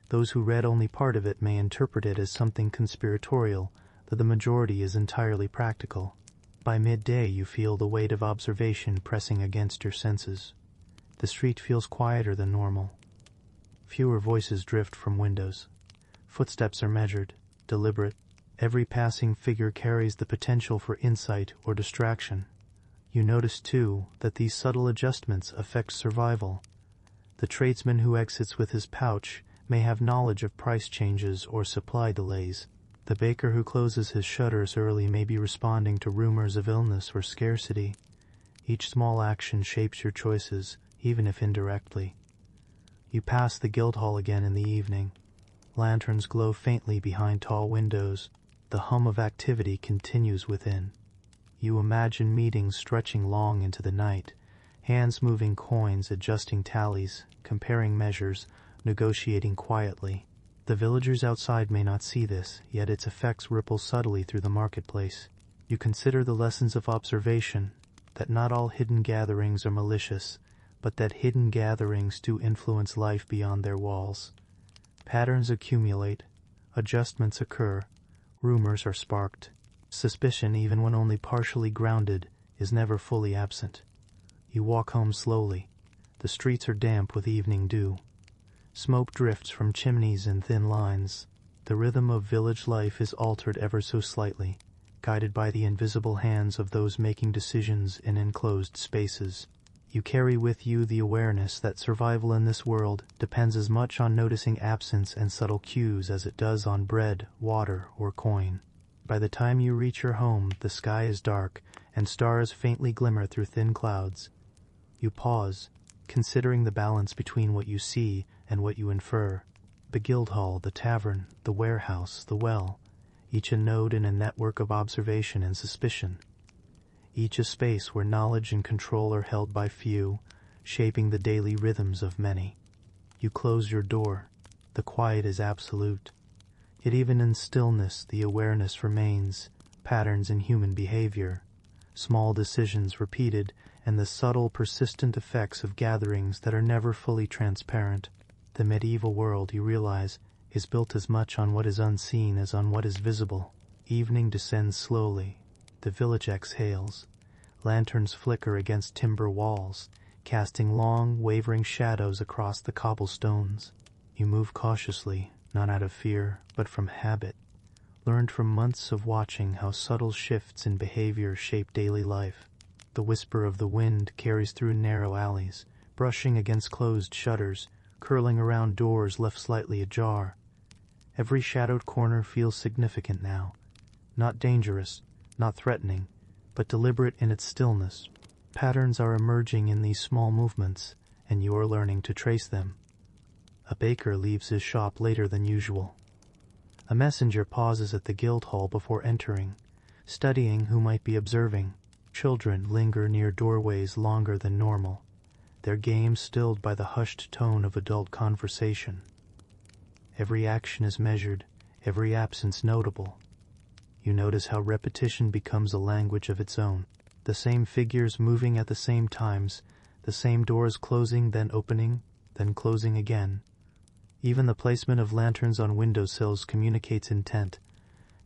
S1: Those who read only part of it may interpret it as something conspiratorial, though the majority is entirely practical. By midday you feel the weight of observation pressing against your senses. The street feels quieter than normal. Fewer voices drift from windows. Footsteps are measured, deliberate. Every passing figure carries the potential for insight or distraction. You notice, too, that these subtle adjustments affect survival. The tradesman who exits with his pouch may have knowledge of price changes or supply delays. The baker who closes his shutters early may be responding to rumors of illness or scarcity. Each small action shapes your choices, even if indirectly. You pass the Guildhall again in the evening. Lanterns glow faintly behind tall windows. The hum of activity continues within. You imagine meetings stretching long into the night, hands moving coins, adjusting tallies, comparing measures, negotiating quietly. The villagers outside may not see this, yet its effects ripple subtly through the marketplace. You consider the lessons of observation, that not all hidden gatherings are malicious, but that hidden gatherings do influence life beyond their walls. Patterns accumulate, adjustments occur, rumors are sparked. Suspicion, even when only partially grounded, is never fully absent. You walk home slowly. The streets are damp with evening dew. Smoke drifts from chimneys in thin lines. The rhythm of village life is altered ever so slightly, guided by the invisible hands of those making decisions in enclosed spaces. You carry with you the awareness that survival in this world depends as much on noticing absence and subtle cues as it does on bread, water, or coin. By the time you reach your home, the sky is dark, and stars faintly glimmer through thin clouds. You pause, considering the balance between what you see and what you infer. The Guildhall, the tavern, the warehouse, the well, each a node in a network of observation and suspicion. Each a space where knowledge and control are held by few, shaping the daily rhythms of many. You close your door. The quiet is absolute. Yet even in stillness the awareness remains, patterns in human behavior, small decisions repeated, and the subtle, persistent effects of gatherings that are never fully transparent. The medieval world, you realize, is built as much on what is unseen as on what is visible. Evening descends slowly. The village exhales. Lanterns flicker against timber walls, casting long, wavering shadows across the cobblestones. You move cautiously, not out of fear, but from habit, learned from months of watching how subtle shifts in behavior shape daily life. The whisper of the wind carries through narrow alleys, brushing against closed shutters, curling around doors left slightly ajar. Every shadowed corner feels significant now, not dangerous, not threatening, but deliberate in its stillness. Patterns are emerging in these small movements, and you are learning to trace them. A baker leaves his shop later than usual. A messenger pauses at the guild hall before entering, studying who might be observing. Children linger near doorways longer than normal, their games stilled by the hushed tone of adult conversation. Every action is measured, every absence notable. You notice how repetition becomes a language of its own, the same figures moving at the same times, the same doors closing, then opening, then closing again. Even the placement of lanterns on windowsills communicates intent,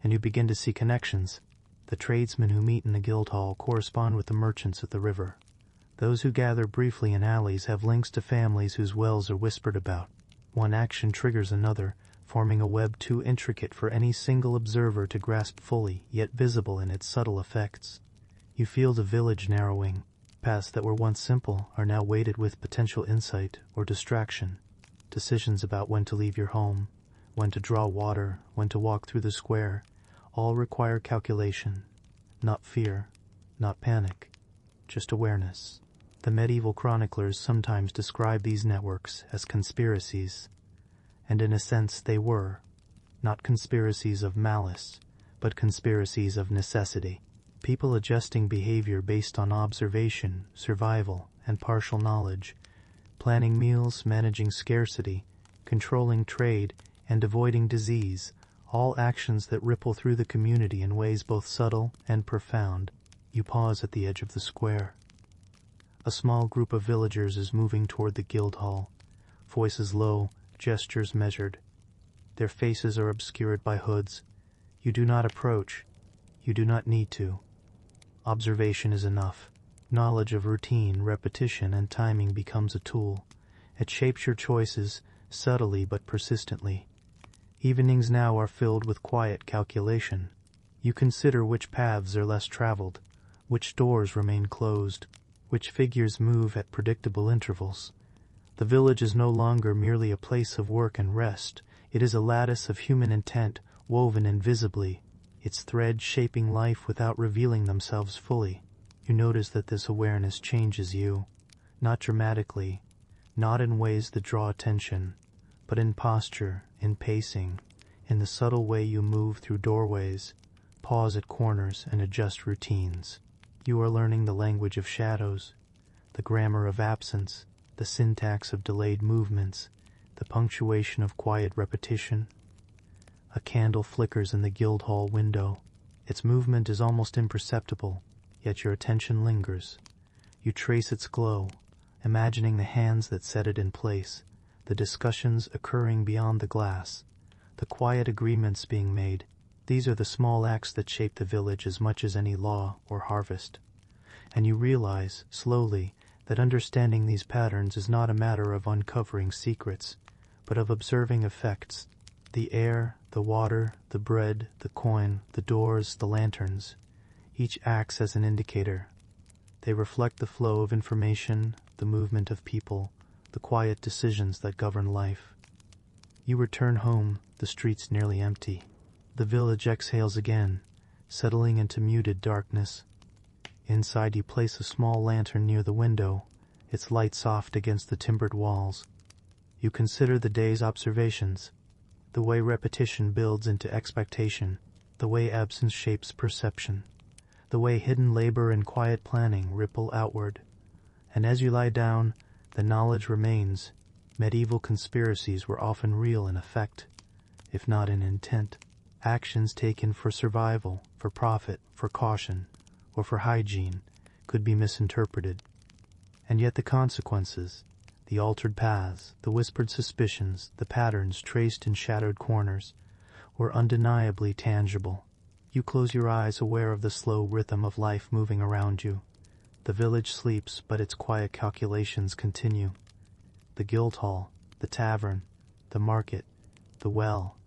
S1: and you begin to see connections. The tradesmen who meet in the guild hall correspond with the merchants at the river. Those who gather briefly in alleys have links to families whose wells are whispered about. One action triggers another, forming a web too intricate for any single observer to grasp fully, yet visible in its subtle effects. You feel the village narrowing. Paths that were once simple are now weighted with potential insight or distraction. Decisions about when to leave your home, when to draw water, when to walk through the square, all require calculation. Not fear, not panic, just awareness. The medieval chroniclers sometimes describe these networks as conspiracies, and in a sense they were, not conspiracies of malice, but conspiracies of necessity. People adjusting behavior based on observation, survival, and partial knowledge, planning meals, managing scarcity, controlling trade, and avoiding disease, all actions that ripple through the community in ways both subtle and profound. You pause at the edge of the square. A small group of villagers is moving toward the guild hall, voices low, gestures measured. Their faces are obscured by hoods. You do not approach. You do not need to. Observation is enough. Knowledge of routine, repetition, and timing becomes a tool. It shapes your choices, subtly but persistently. Evenings now are filled with quiet calculation. You consider which paths are less traveled, which doors remain closed, which figures move at predictable intervals. The village is no longer merely a place of work and rest. It is a lattice of human intent, woven invisibly, its threads shaping life without revealing themselves fully. You notice that this awareness changes you, not dramatically, not in ways that draw attention, but in posture, in pacing, in the subtle way you move through doorways, pause at corners, and adjust routines. You are learning the language of shadows, the grammar of absence, the syntax of delayed movements, the punctuation of quiet repetition. A candle flickers in the guild hall window. Its movement is almost imperceptible, yet your attention lingers. You trace its glow, imagining the hands that set it in place, the discussions occurring beyond the glass, the quiet agreements being made. These are the small acts that shape the village as much as any law or harvest. And you realize, slowly, that understanding these patterns is not a matter of uncovering secrets, but of observing effects. The air, the water, the bread, the coin, the doors, the lanterns, each acts as an indicator. They reflect the flow of information, the movement of people, the quiet decisions that govern life. You return home, the streets nearly empty. The village exhales again, settling into muted darkness. Inside you place a small lantern near the window, its light soft against the timbered walls. You consider the day's observations, the way repetition builds into expectation, the way absence shapes perception, the way hidden labor and quiet planning ripple outward. And as you lie down, the knowledge remains. Medieval conspiracies were often real in effect, if not in intent. Actions taken for survival, for profit, for caution, or for hygiene could be misinterpreted. And yet the consequences, the altered paths, the whispered suspicions, the patterns traced in shadowed corners, were undeniably tangible. You close your eyes, aware of the slow rhythm of life moving around you, The village sleeps, but its quiet calculations continue. The guild hall, the tavern, the market, the well,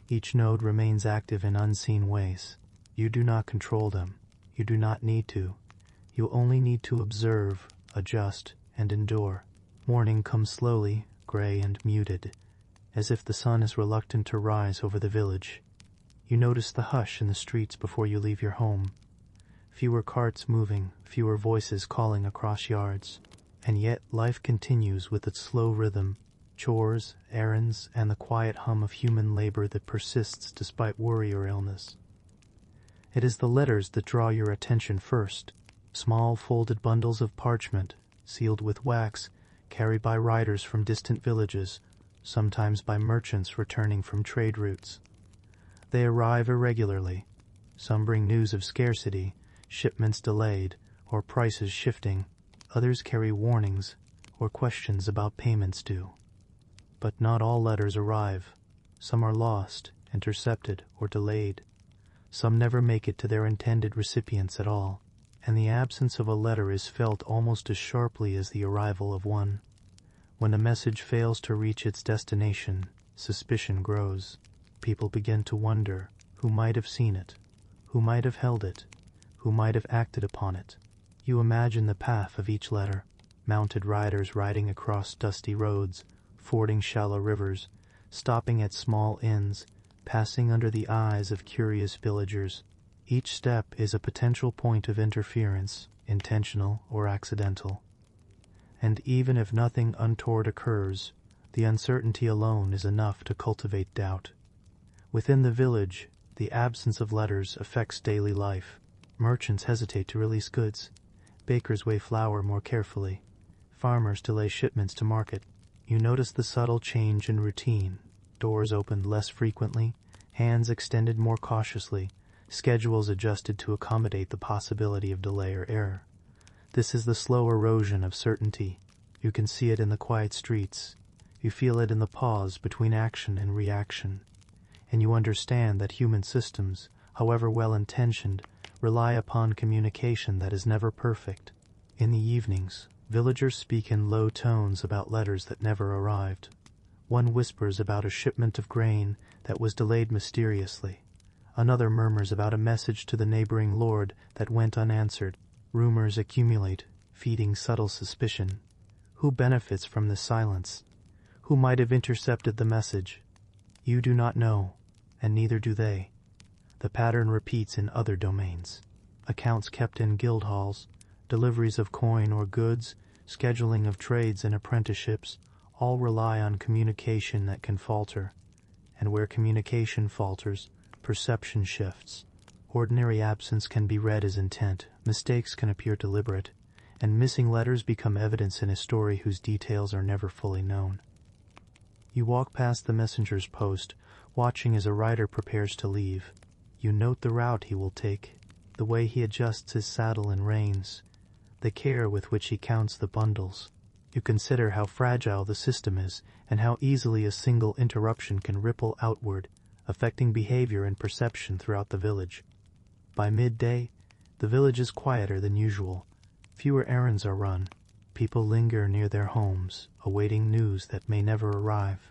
S1: each node remains active in unseen ways. You do not control them. You do not need to. You only need to observe, adjust, and endure. Morning comes slowly, gray and muted, as if the sun is reluctant to rise over the village. You notice the hush in the streets before you leave your home. Fewer carts moving, fewer voices calling across yards. And yet life continues with its slow rhythm, chores, errands, and the quiet hum of human labor that persists despite worry or illness. It is the letters that draw your attention first. Small folded bundles of parchment, sealed with wax, carried by riders from distant villages, sometimes by merchants returning from trade routes. They arrive irregularly. Some bring news of scarcity, shipments delayed, or prices shifting. Others carry warnings or questions about payments due. But not all letters arrive. Some are lost, intercepted, or delayed. Some never make it to their intended recipients at all, and the absence of a letter is felt almost as sharply as the arrival of one. When a message fails to reach its destination, suspicion grows. People begin to wonder who might have seen it, who might have held it, who might have acted upon it. You imagine the path of each letter, mounted riders riding across dusty roads, fording shallow rivers, stopping at small inns, passing under the eyes of curious villagers. Each step is a potential point of interference, intentional or accidental. And even if nothing untoward occurs, the uncertainty alone is enough to cultivate doubt. Within the village, the absence of letters affects daily life. Merchants hesitate to release goods. Bakers weigh flour more carefully. Farmers delay shipments to market. You notice the subtle change in routine. Doors opened less frequently, hands extended more cautiously, schedules adjusted to accommodate the possibility of delay or error. This is the slow erosion of certainty. You can see it in the quiet streets. You feel it in the pause between action and reaction. And you understand that human systems, however well-intentioned, rely upon communication that is never perfect. In the evenings, villagers speak in low tones about letters that never arrived. One whispers about a shipment of grain that was delayed mysteriously. Another murmurs about a message to the neighboring lord that went unanswered. Rumors accumulate, feeding subtle suspicion. Who benefits from this silence? Who might have intercepted the message? You do not know, and neither do they. The pattern repeats in other domains. Accounts kept in guild halls, deliveries of coin or goods, scheduling of trades and apprenticeships, all rely on communication that can falter. And where communication falters, perception shifts. Ordinary absence can be read as intent, mistakes can appear deliberate, and missing letters become evidence in a story whose details are never fully known. You walk past the messenger's post, watching as a rider prepares to leave. You note the route he will take, the way he adjusts his saddle and reins, the care with which he counts the bundles. You consider how fragile the system is and how easily a single interruption can ripple outward, affecting behavior and perception throughout the village. By midday, the village is quieter than usual. Fewer errands are run. People linger near their homes, awaiting news that may never arrive.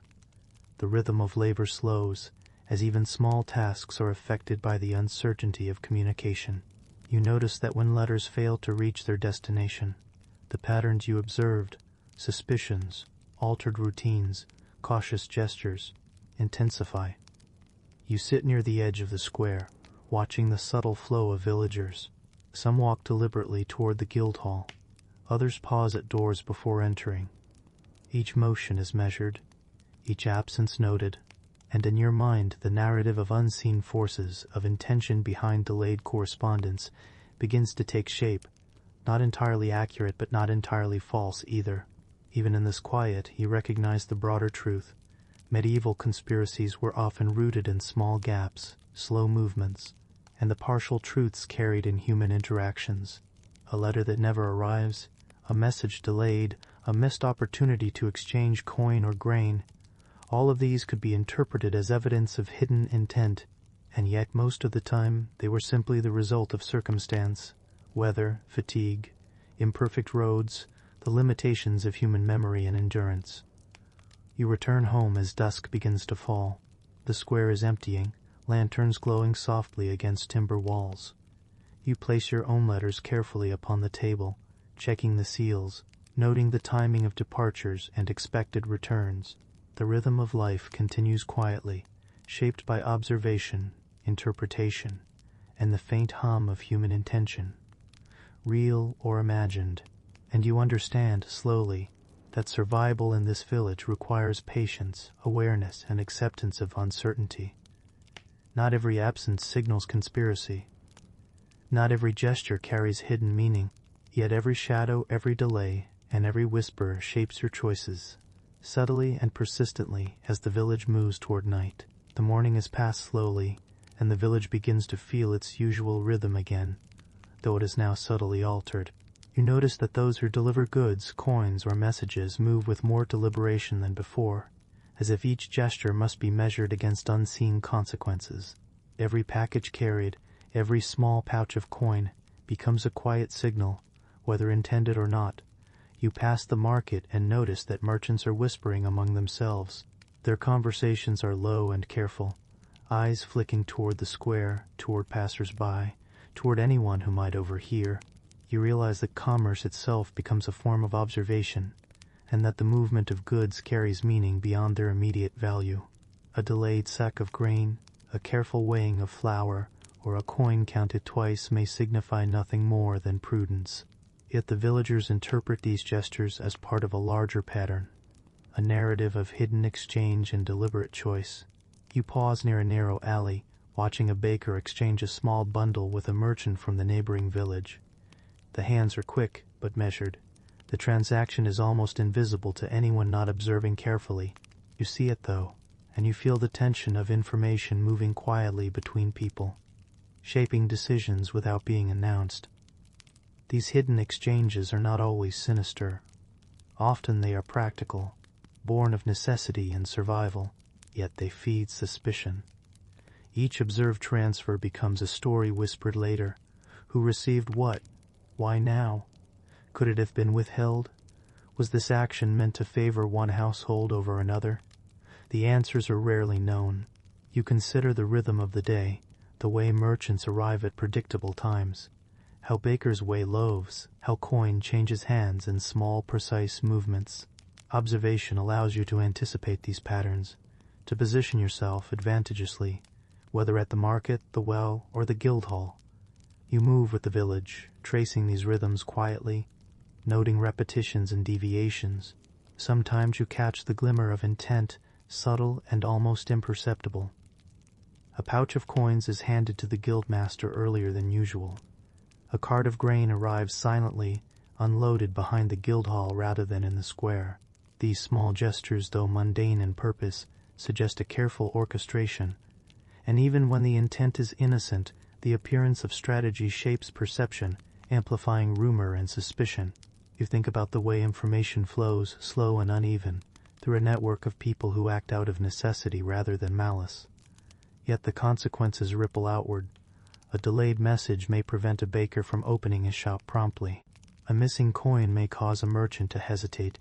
S1: The rhythm of labor slows, as even small tasks are affected by the uncertainty of communication. You notice that when letters fail to reach their destination, the patterns you observed, suspicions, altered routines, cautious gestures, intensify. You sit near the edge of the square, watching the subtle flow of villagers. Some walk deliberately toward the guild hall. Others pause at doors before entering. Each motion is measured, each absence noted, and in your mind the narrative of unseen forces, of intention behind delayed correspondence, begins to take shape, not entirely accurate but not entirely false either. Even in this quiet, you recognize the broader truth. Medieval conspiracies were often rooted in small gaps, slow movements, and the partial truths carried in human interactions. A letter that never arrives, a message delayed, a missed opportunity to exchange coin or grain. All of these could be interpreted as evidence of hidden intent, and yet most of the time they were simply the result of circumstance, weather, fatigue, imperfect roads, the limitations of human memory and endurance. You return home as dusk begins to fall. The square is emptying, lanterns glowing softly against timber walls. You place your own letters carefully upon the table, checking the seals, noting the timing of departures and expected returns. The rhythm of life continues quietly, shaped by observation, interpretation, and the faint hum of human intention, real or imagined. And you understand, slowly, that survival in this village requires patience, awareness, and acceptance of uncertainty. Not every absence signals conspiracy. Not every gesture carries hidden meaning, yet every shadow, every delay, and every whisper shapes your choices, subtly and persistently as the village moves toward night. The morning has passed slowly, and the village begins to feel its usual rhythm again, though it is now subtly altered. You notice that those who deliver goods, coins, or messages move with more deliberation than before, as if each gesture must be measured against unseen consequences. Every package carried, every small pouch of coin, becomes a quiet signal, whether intended or not. You pass the market and notice that merchants are whispering among themselves. Their conversations are low and careful, eyes flicking toward the square, toward passers-by, toward anyone who might overhear. You realize that commerce itself becomes a form of observation, and that the movement of goods carries meaning beyond their immediate value. A delayed sack of grain, a careful weighing of flour, or a coin counted twice may signify nothing more than prudence. Yet the villagers interpret these gestures as part of a larger pattern, a narrative of hidden exchange and deliberate choice. You pause near a narrow alley, watching a baker exchange a small bundle with a merchant from the neighboring village. The hands are quick, but measured. The transaction is almost invisible to anyone not observing carefully. You see it, though, and you feel the tension of information moving quietly between people, shaping decisions without being announced. These hidden exchanges are not always sinister. Often they are practical, born of necessity and survival, yet they feed suspicion. Each observed transfer becomes a story whispered later. Who received what? Why now? Could it have been withheld? Was this action meant to favor one household over another? The answers are rarely known. You consider the rhythm of the day, the way merchants arrive at predictable times, how bakers weigh loaves, how coin changes hands in small, precise movements. Observation allows you to anticipate these patterns, to position yourself advantageously, whether at the market, the well, or the guild hall. You move with the village, tracing these rhythms quietly, noting repetitions and deviations. Sometimes you catch the glimmer of intent, subtle and almost imperceptible. A pouch of coins is handed to the guildmaster earlier than usual. A cart of grain arrives silently, unloaded behind the guild hall rather than in the square. These small gestures, though mundane in purpose, suggest a careful orchestration. And even when the intent is innocent, the appearance of strategy shapes perception, amplifying rumor and suspicion. You think about the way information flows, slow and uneven, through a network of people who act out of necessity rather than malice. Yet the consequences ripple outward. A delayed message may prevent a baker from opening his shop promptly. A missing coin may cause a merchant to hesitate.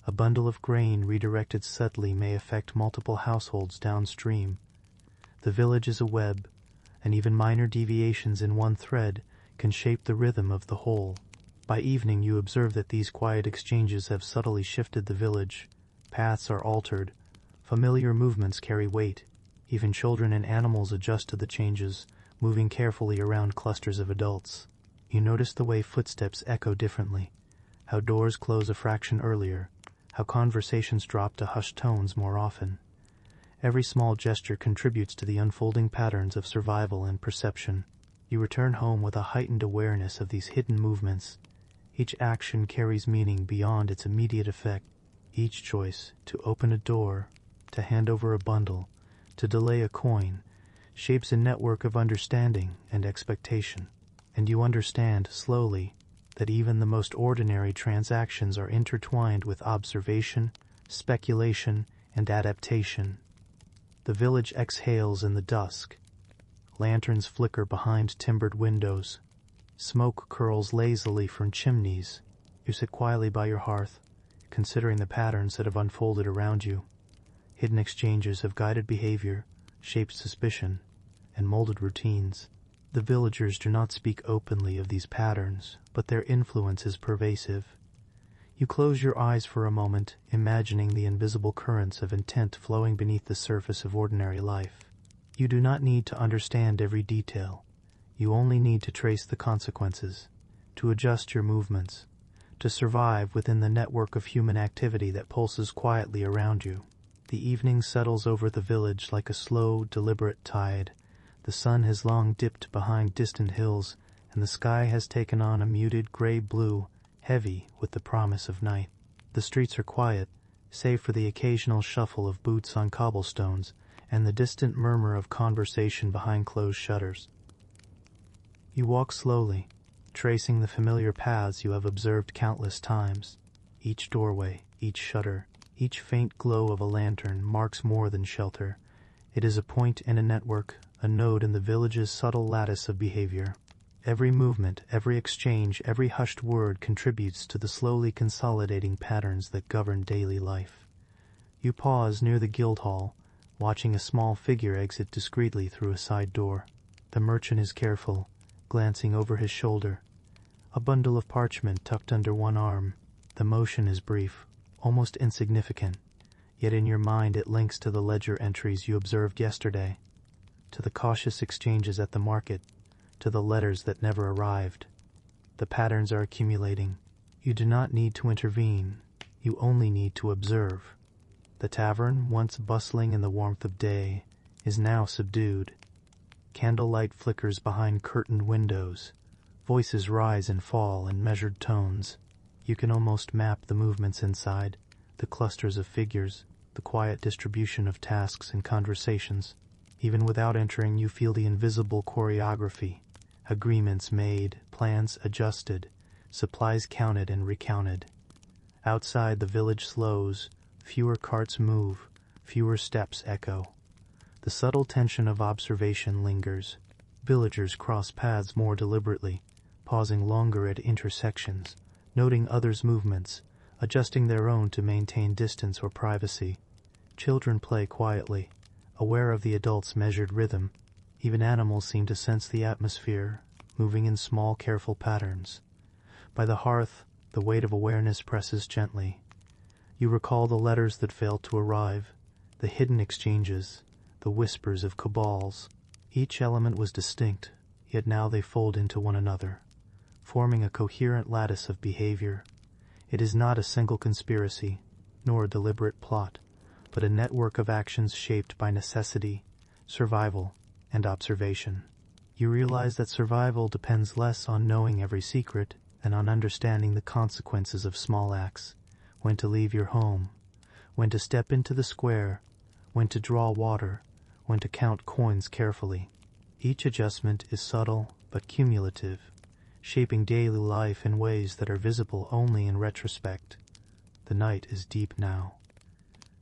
S1: A bundle of grain redirected subtly may affect multiple households downstream. The village is a web, and even minor deviations in one thread can shape the rhythm of the whole. By evening you observe that these quiet exchanges have subtly shifted the village. Paths are altered. Familiar movements carry weight. Even children and animals adjust to the changes, moving carefully around clusters of adults. You notice the way footsteps echo differently, how doors close a fraction earlier, how conversations drop to hushed tones more often. Every small gesture contributes to the unfolding patterns of survival and perception. You return home with a heightened awareness of these hidden movements. Each action carries meaning beyond its immediate effect. Each choice, to open a door, to hand over a bundle, to delay a coin, shapes a network of understanding and expectation. And you understand, slowly, that even the most ordinary transactions are intertwined with observation, speculation, and adaptation. The village exhales in the dusk. Lanterns flicker behind timbered windows. Smoke curls lazily from chimneys. You sit quietly by your hearth, considering the patterns that have unfolded around you. Hidden exchanges have guided behavior, shaped suspicion, and molded routines. The villagers do not speak openly of these patterns, but their influence is pervasive. You close your eyes for a moment, imagining the invisible currents of intent flowing beneath the surface of ordinary life. You do not need to understand every detail. You only need to trace the consequences, to adjust your movements, to survive within the network of human activity that pulses quietly around you. The evening settles over the village like a slow, deliberate tide. The sun has long dipped behind distant hills, and the sky has taken on a muted gray-blue, heavy with the promise of night. The streets are quiet, save for the occasional shuffle of boots on cobblestones and the distant murmur of conversation behind closed shutters. You walk slowly, tracing the familiar paths you have observed countless times. Each doorway, each shutter, each faint glow of a lantern marks more than shelter. It is a point in a network, a node in the village's subtle lattice of behavior. Every movement, every exchange, every hushed word contributes to the slowly consolidating patterns that govern daily life. You pause near the guild hall, watching a small figure exit discreetly through a side door. The merchant is careful, glancing over his shoulder, a bundle of parchment tucked under one arm. The motion is brief, almost insignificant, yet in your mind it links to the ledger entries you observed yesterday, to the cautious exchanges at the market, to the letters that never arrived. The patterns are accumulating. You do not need to intervene. You only need to observe. The tavern, once bustling in the warmth of day, is now subdued. Candlelight flickers behind curtained windows. Voices rise and fall in measured tones. You can almost map the movements inside, the clusters of figures, the quiet distribution of tasks and conversations. Even without entering, you feel the invisible choreography. Agreements made, plans adjusted, supplies counted and recounted. Outside, the village slows, fewer carts move, fewer steps echo. The subtle tension of observation lingers. Villagers cross paths more deliberately, pausing longer at intersections, noting others' movements, adjusting their own to maintain distance or privacy. Children play quietly, aware of the adults' measured rhythm. Even animals seem to sense the atmosphere, moving in small, careful patterns. By the hearth, the weight of awareness presses gently. You recall the letters that failed to arrive, the hidden exchanges, the whispers of cabals. Each element was distinct, yet now they fold into one another, forming a coherent lattice of behavior. It is not a single conspiracy, nor a deliberate plot, but a network of actions shaped by necessity, survival, and observation. You realize that survival depends less on knowing every secret and on understanding the consequences of small acts, when to leave your home, when to step into the square, when to draw water, when to count coins carefully. Each adjustment is subtle but cumulative, shaping daily life in ways that are visible only in retrospect. The night is deep now.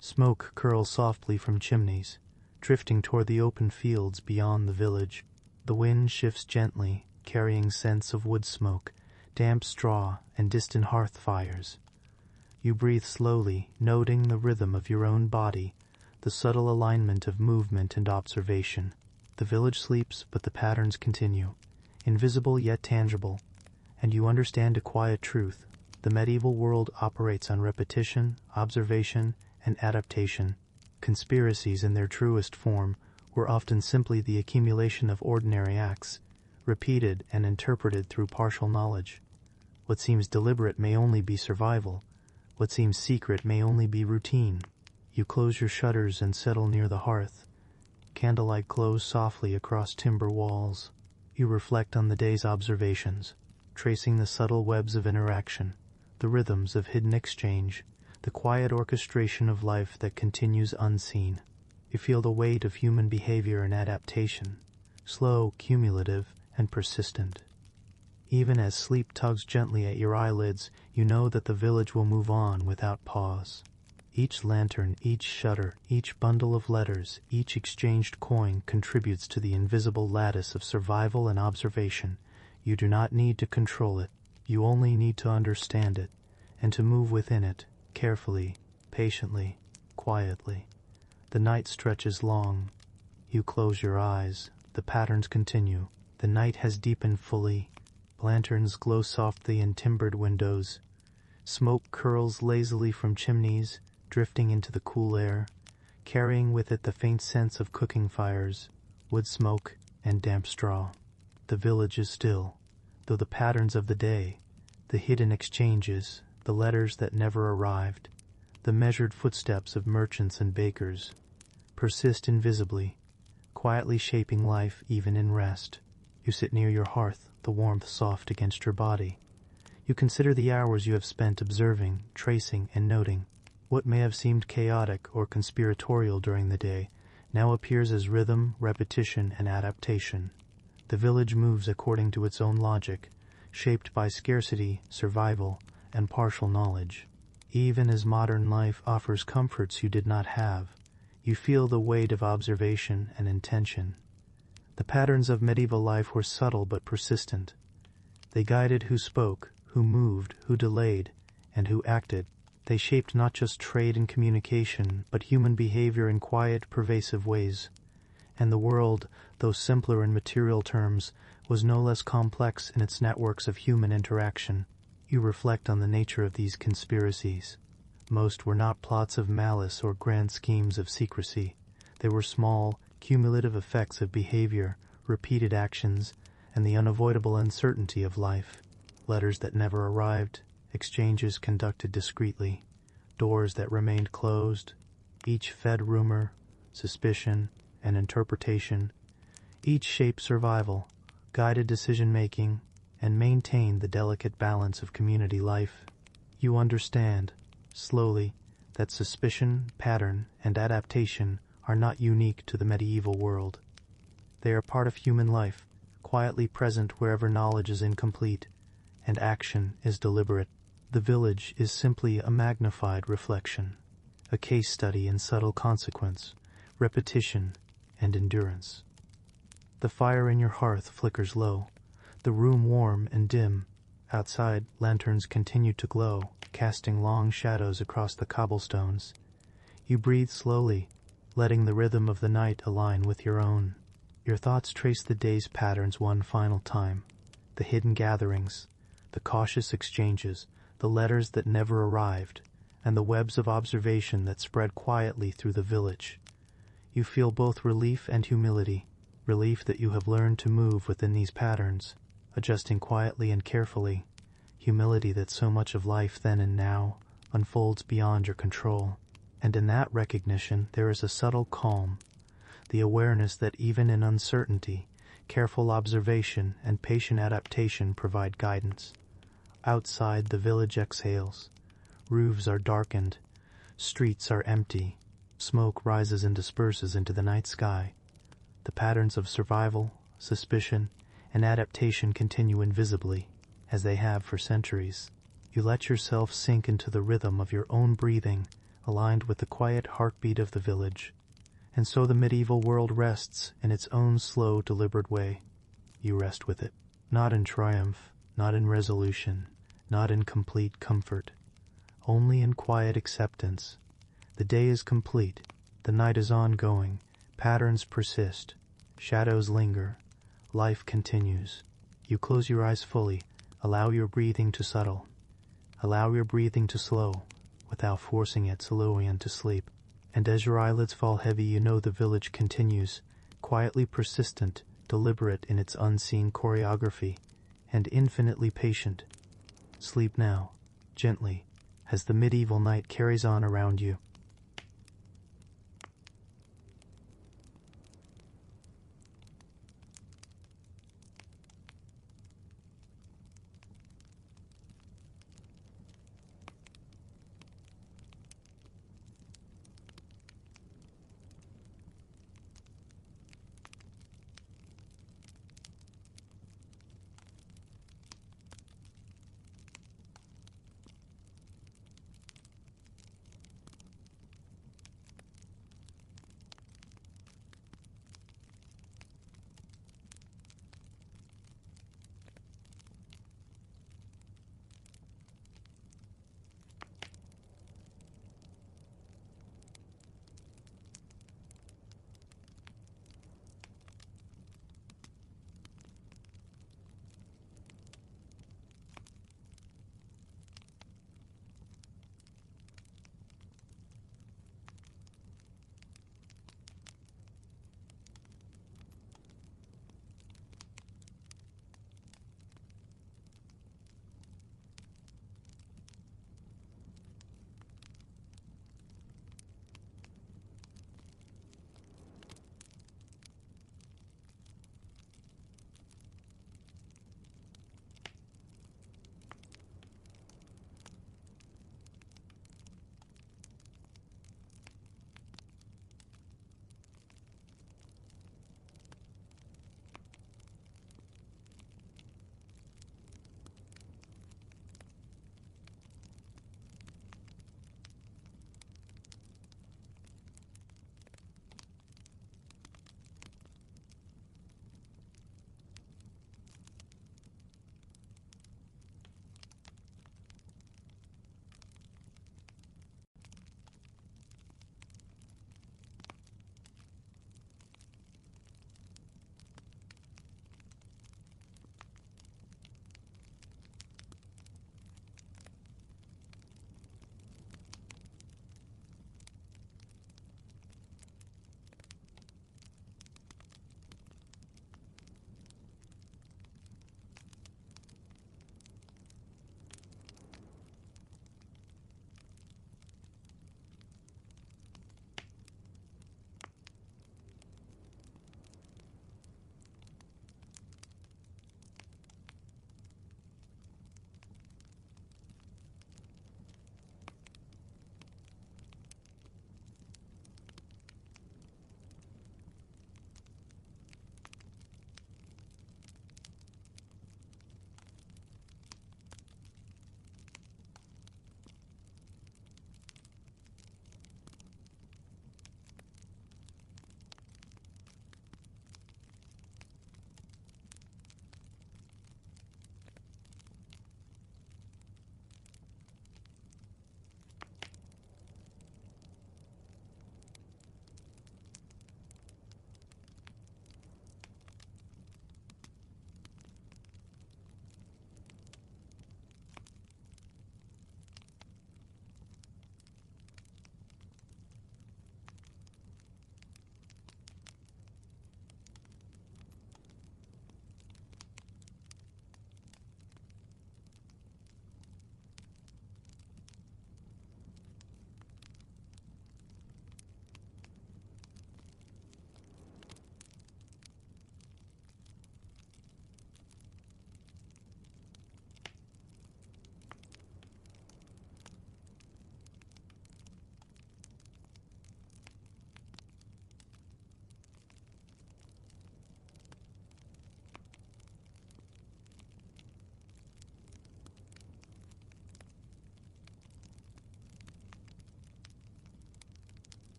S1: Smoke curls softly from chimneys, drifting toward the open fields beyond the village. The wind shifts gently, carrying scents of wood smoke, damp straw, and distant hearth fires. You breathe slowly, noting the rhythm of your own body, the subtle alignment of movement and observation. The village sleeps, but the patterns continue, invisible yet tangible, and you understand a quiet truth. The medieval world operates on repetition, observation, and adaptation. Conspiracies in their truest form were often simply the accumulation of ordinary acts, repeated and interpreted through partial knowledge. What seems deliberate may only be survival. What seems secret may only be routine. You close your shutters and settle near the hearth. Candlelight glows softly across timber walls. You reflect on the day's observations, tracing the subtle webs of interaction, the rhythms of hidden exchange, the quiet orchestration of life that continues unseen. You feel the weight of human behavior and adaptation, slow, cumulative, and persistent. Even as sleep tugs gently at your eyelids, you know that the village will move on without pause. Each lantern, each shutter, each bundle of letters, each exchanged coin contributes to the invisible lattice of survival and observation. You do not need to control it. You only need to understand it, and to move within it, carefully, patiently, quietly. The night stretches long. You close your eyes. The patterns continue. The night has deepened fully. Lanterns glow softly in timbered windows. Smoke curls lazily from chimneys, drifting into the cool air, carrying with it the faint sense of cooking fires, wood smoke, and damp straw. The village is still, though the patterns of the day, the hidden exchanges, the letters that never arrived, the measured footsteps of merchants and bakers, persist invisibly, quietly shaping life even in rest. You sit near your hearth, the warmth soft against your body. You consider the hours you have spent observing, tracing, and noting. What may have seemed chaotic or conspiratorial during the day now appears as rhythm, repetition, and adaptation. The village moves according to its own logic, shaped by scarcity, survival, and partial knowledge. Even as modern life offers comforts you did not have, you feel the weight of observation and intention. The patterns of medieval life were subtle but persistent. They guided who spoke, who moved, who delayed, and who acted. They shaped not just trade and communication, but human behavior in quiet, pervasive ways. And the world, though simpler in material terms, was no less complex in its networks of human interaction. You reflect on the nature of these conspiracies. Most were not plots of malice or grand schemes of secrecy. They were small, cumulative effects of behavior, repeated actions, and the unavoidable uncertainty of life. Letters that never arrived, exchanges conducted discreetly, doors that remained closed, each fed rumor, suspicion, and interpretation. Each shaped survival, guided decision-making, and maintained the delicate balance of community life. You understand, slowly, that suspicion, pattern, and adaptation are not unique to the medieval world. They are part of human life, quietly present wherever knowledge is incomplete, and action is deliberate. The village is simply a magnified reflection, a case study in subtle consequence, repetition, and endurance. The fire in your hearth flickers low, the room warm and dim. Outside, lanterns continue to glow, casting long shadows across the cobblestones. You breathe slowly, letting the rhythm of the night align with your own. Your thoughts trace the day's patterns one final time, the hidden gatherings, the cautious exchanges, the letters that never arrived, and the webs of observation that spread quietly through the village. You feel both relief and humility, relief that you have learned to move within these patterns, adjusting quietly and carefully, humility that so much of life then and now unfolds beyond your control. And in that recognition there is a subtle calm, the awareness that even in uncertainty, careful observation and patient adaptation provide guidance. Outside, the village exhales. Roofs are darkened. Streets are empty. Smoke rises and disperses into the night sky. The patterns of survival, suspicion, and adaptation continue invisibly, as they have for centuries. You let yourself sink into the rhythm of your own breathing, aligned with the quiet heartbeat of the village. And so the medieval world rests in its own slow, deliberate way. You rest with it, not in triumph, not in resolution, not in complete comfort, only in quiet acceptance. The day is complete, the night is ongoing, patterns persist, shadows linger, life continues. You close your eyes fully, allow your breathing to settle, allow your breathing to slow, without forcing it slowly into sleep. And as your eyelids fall heavy, you know the village continues, quietly persistent, deliberate in its unseen choreography, and infinitely patient. Sleep now, gently, as the medieval night carries on around you.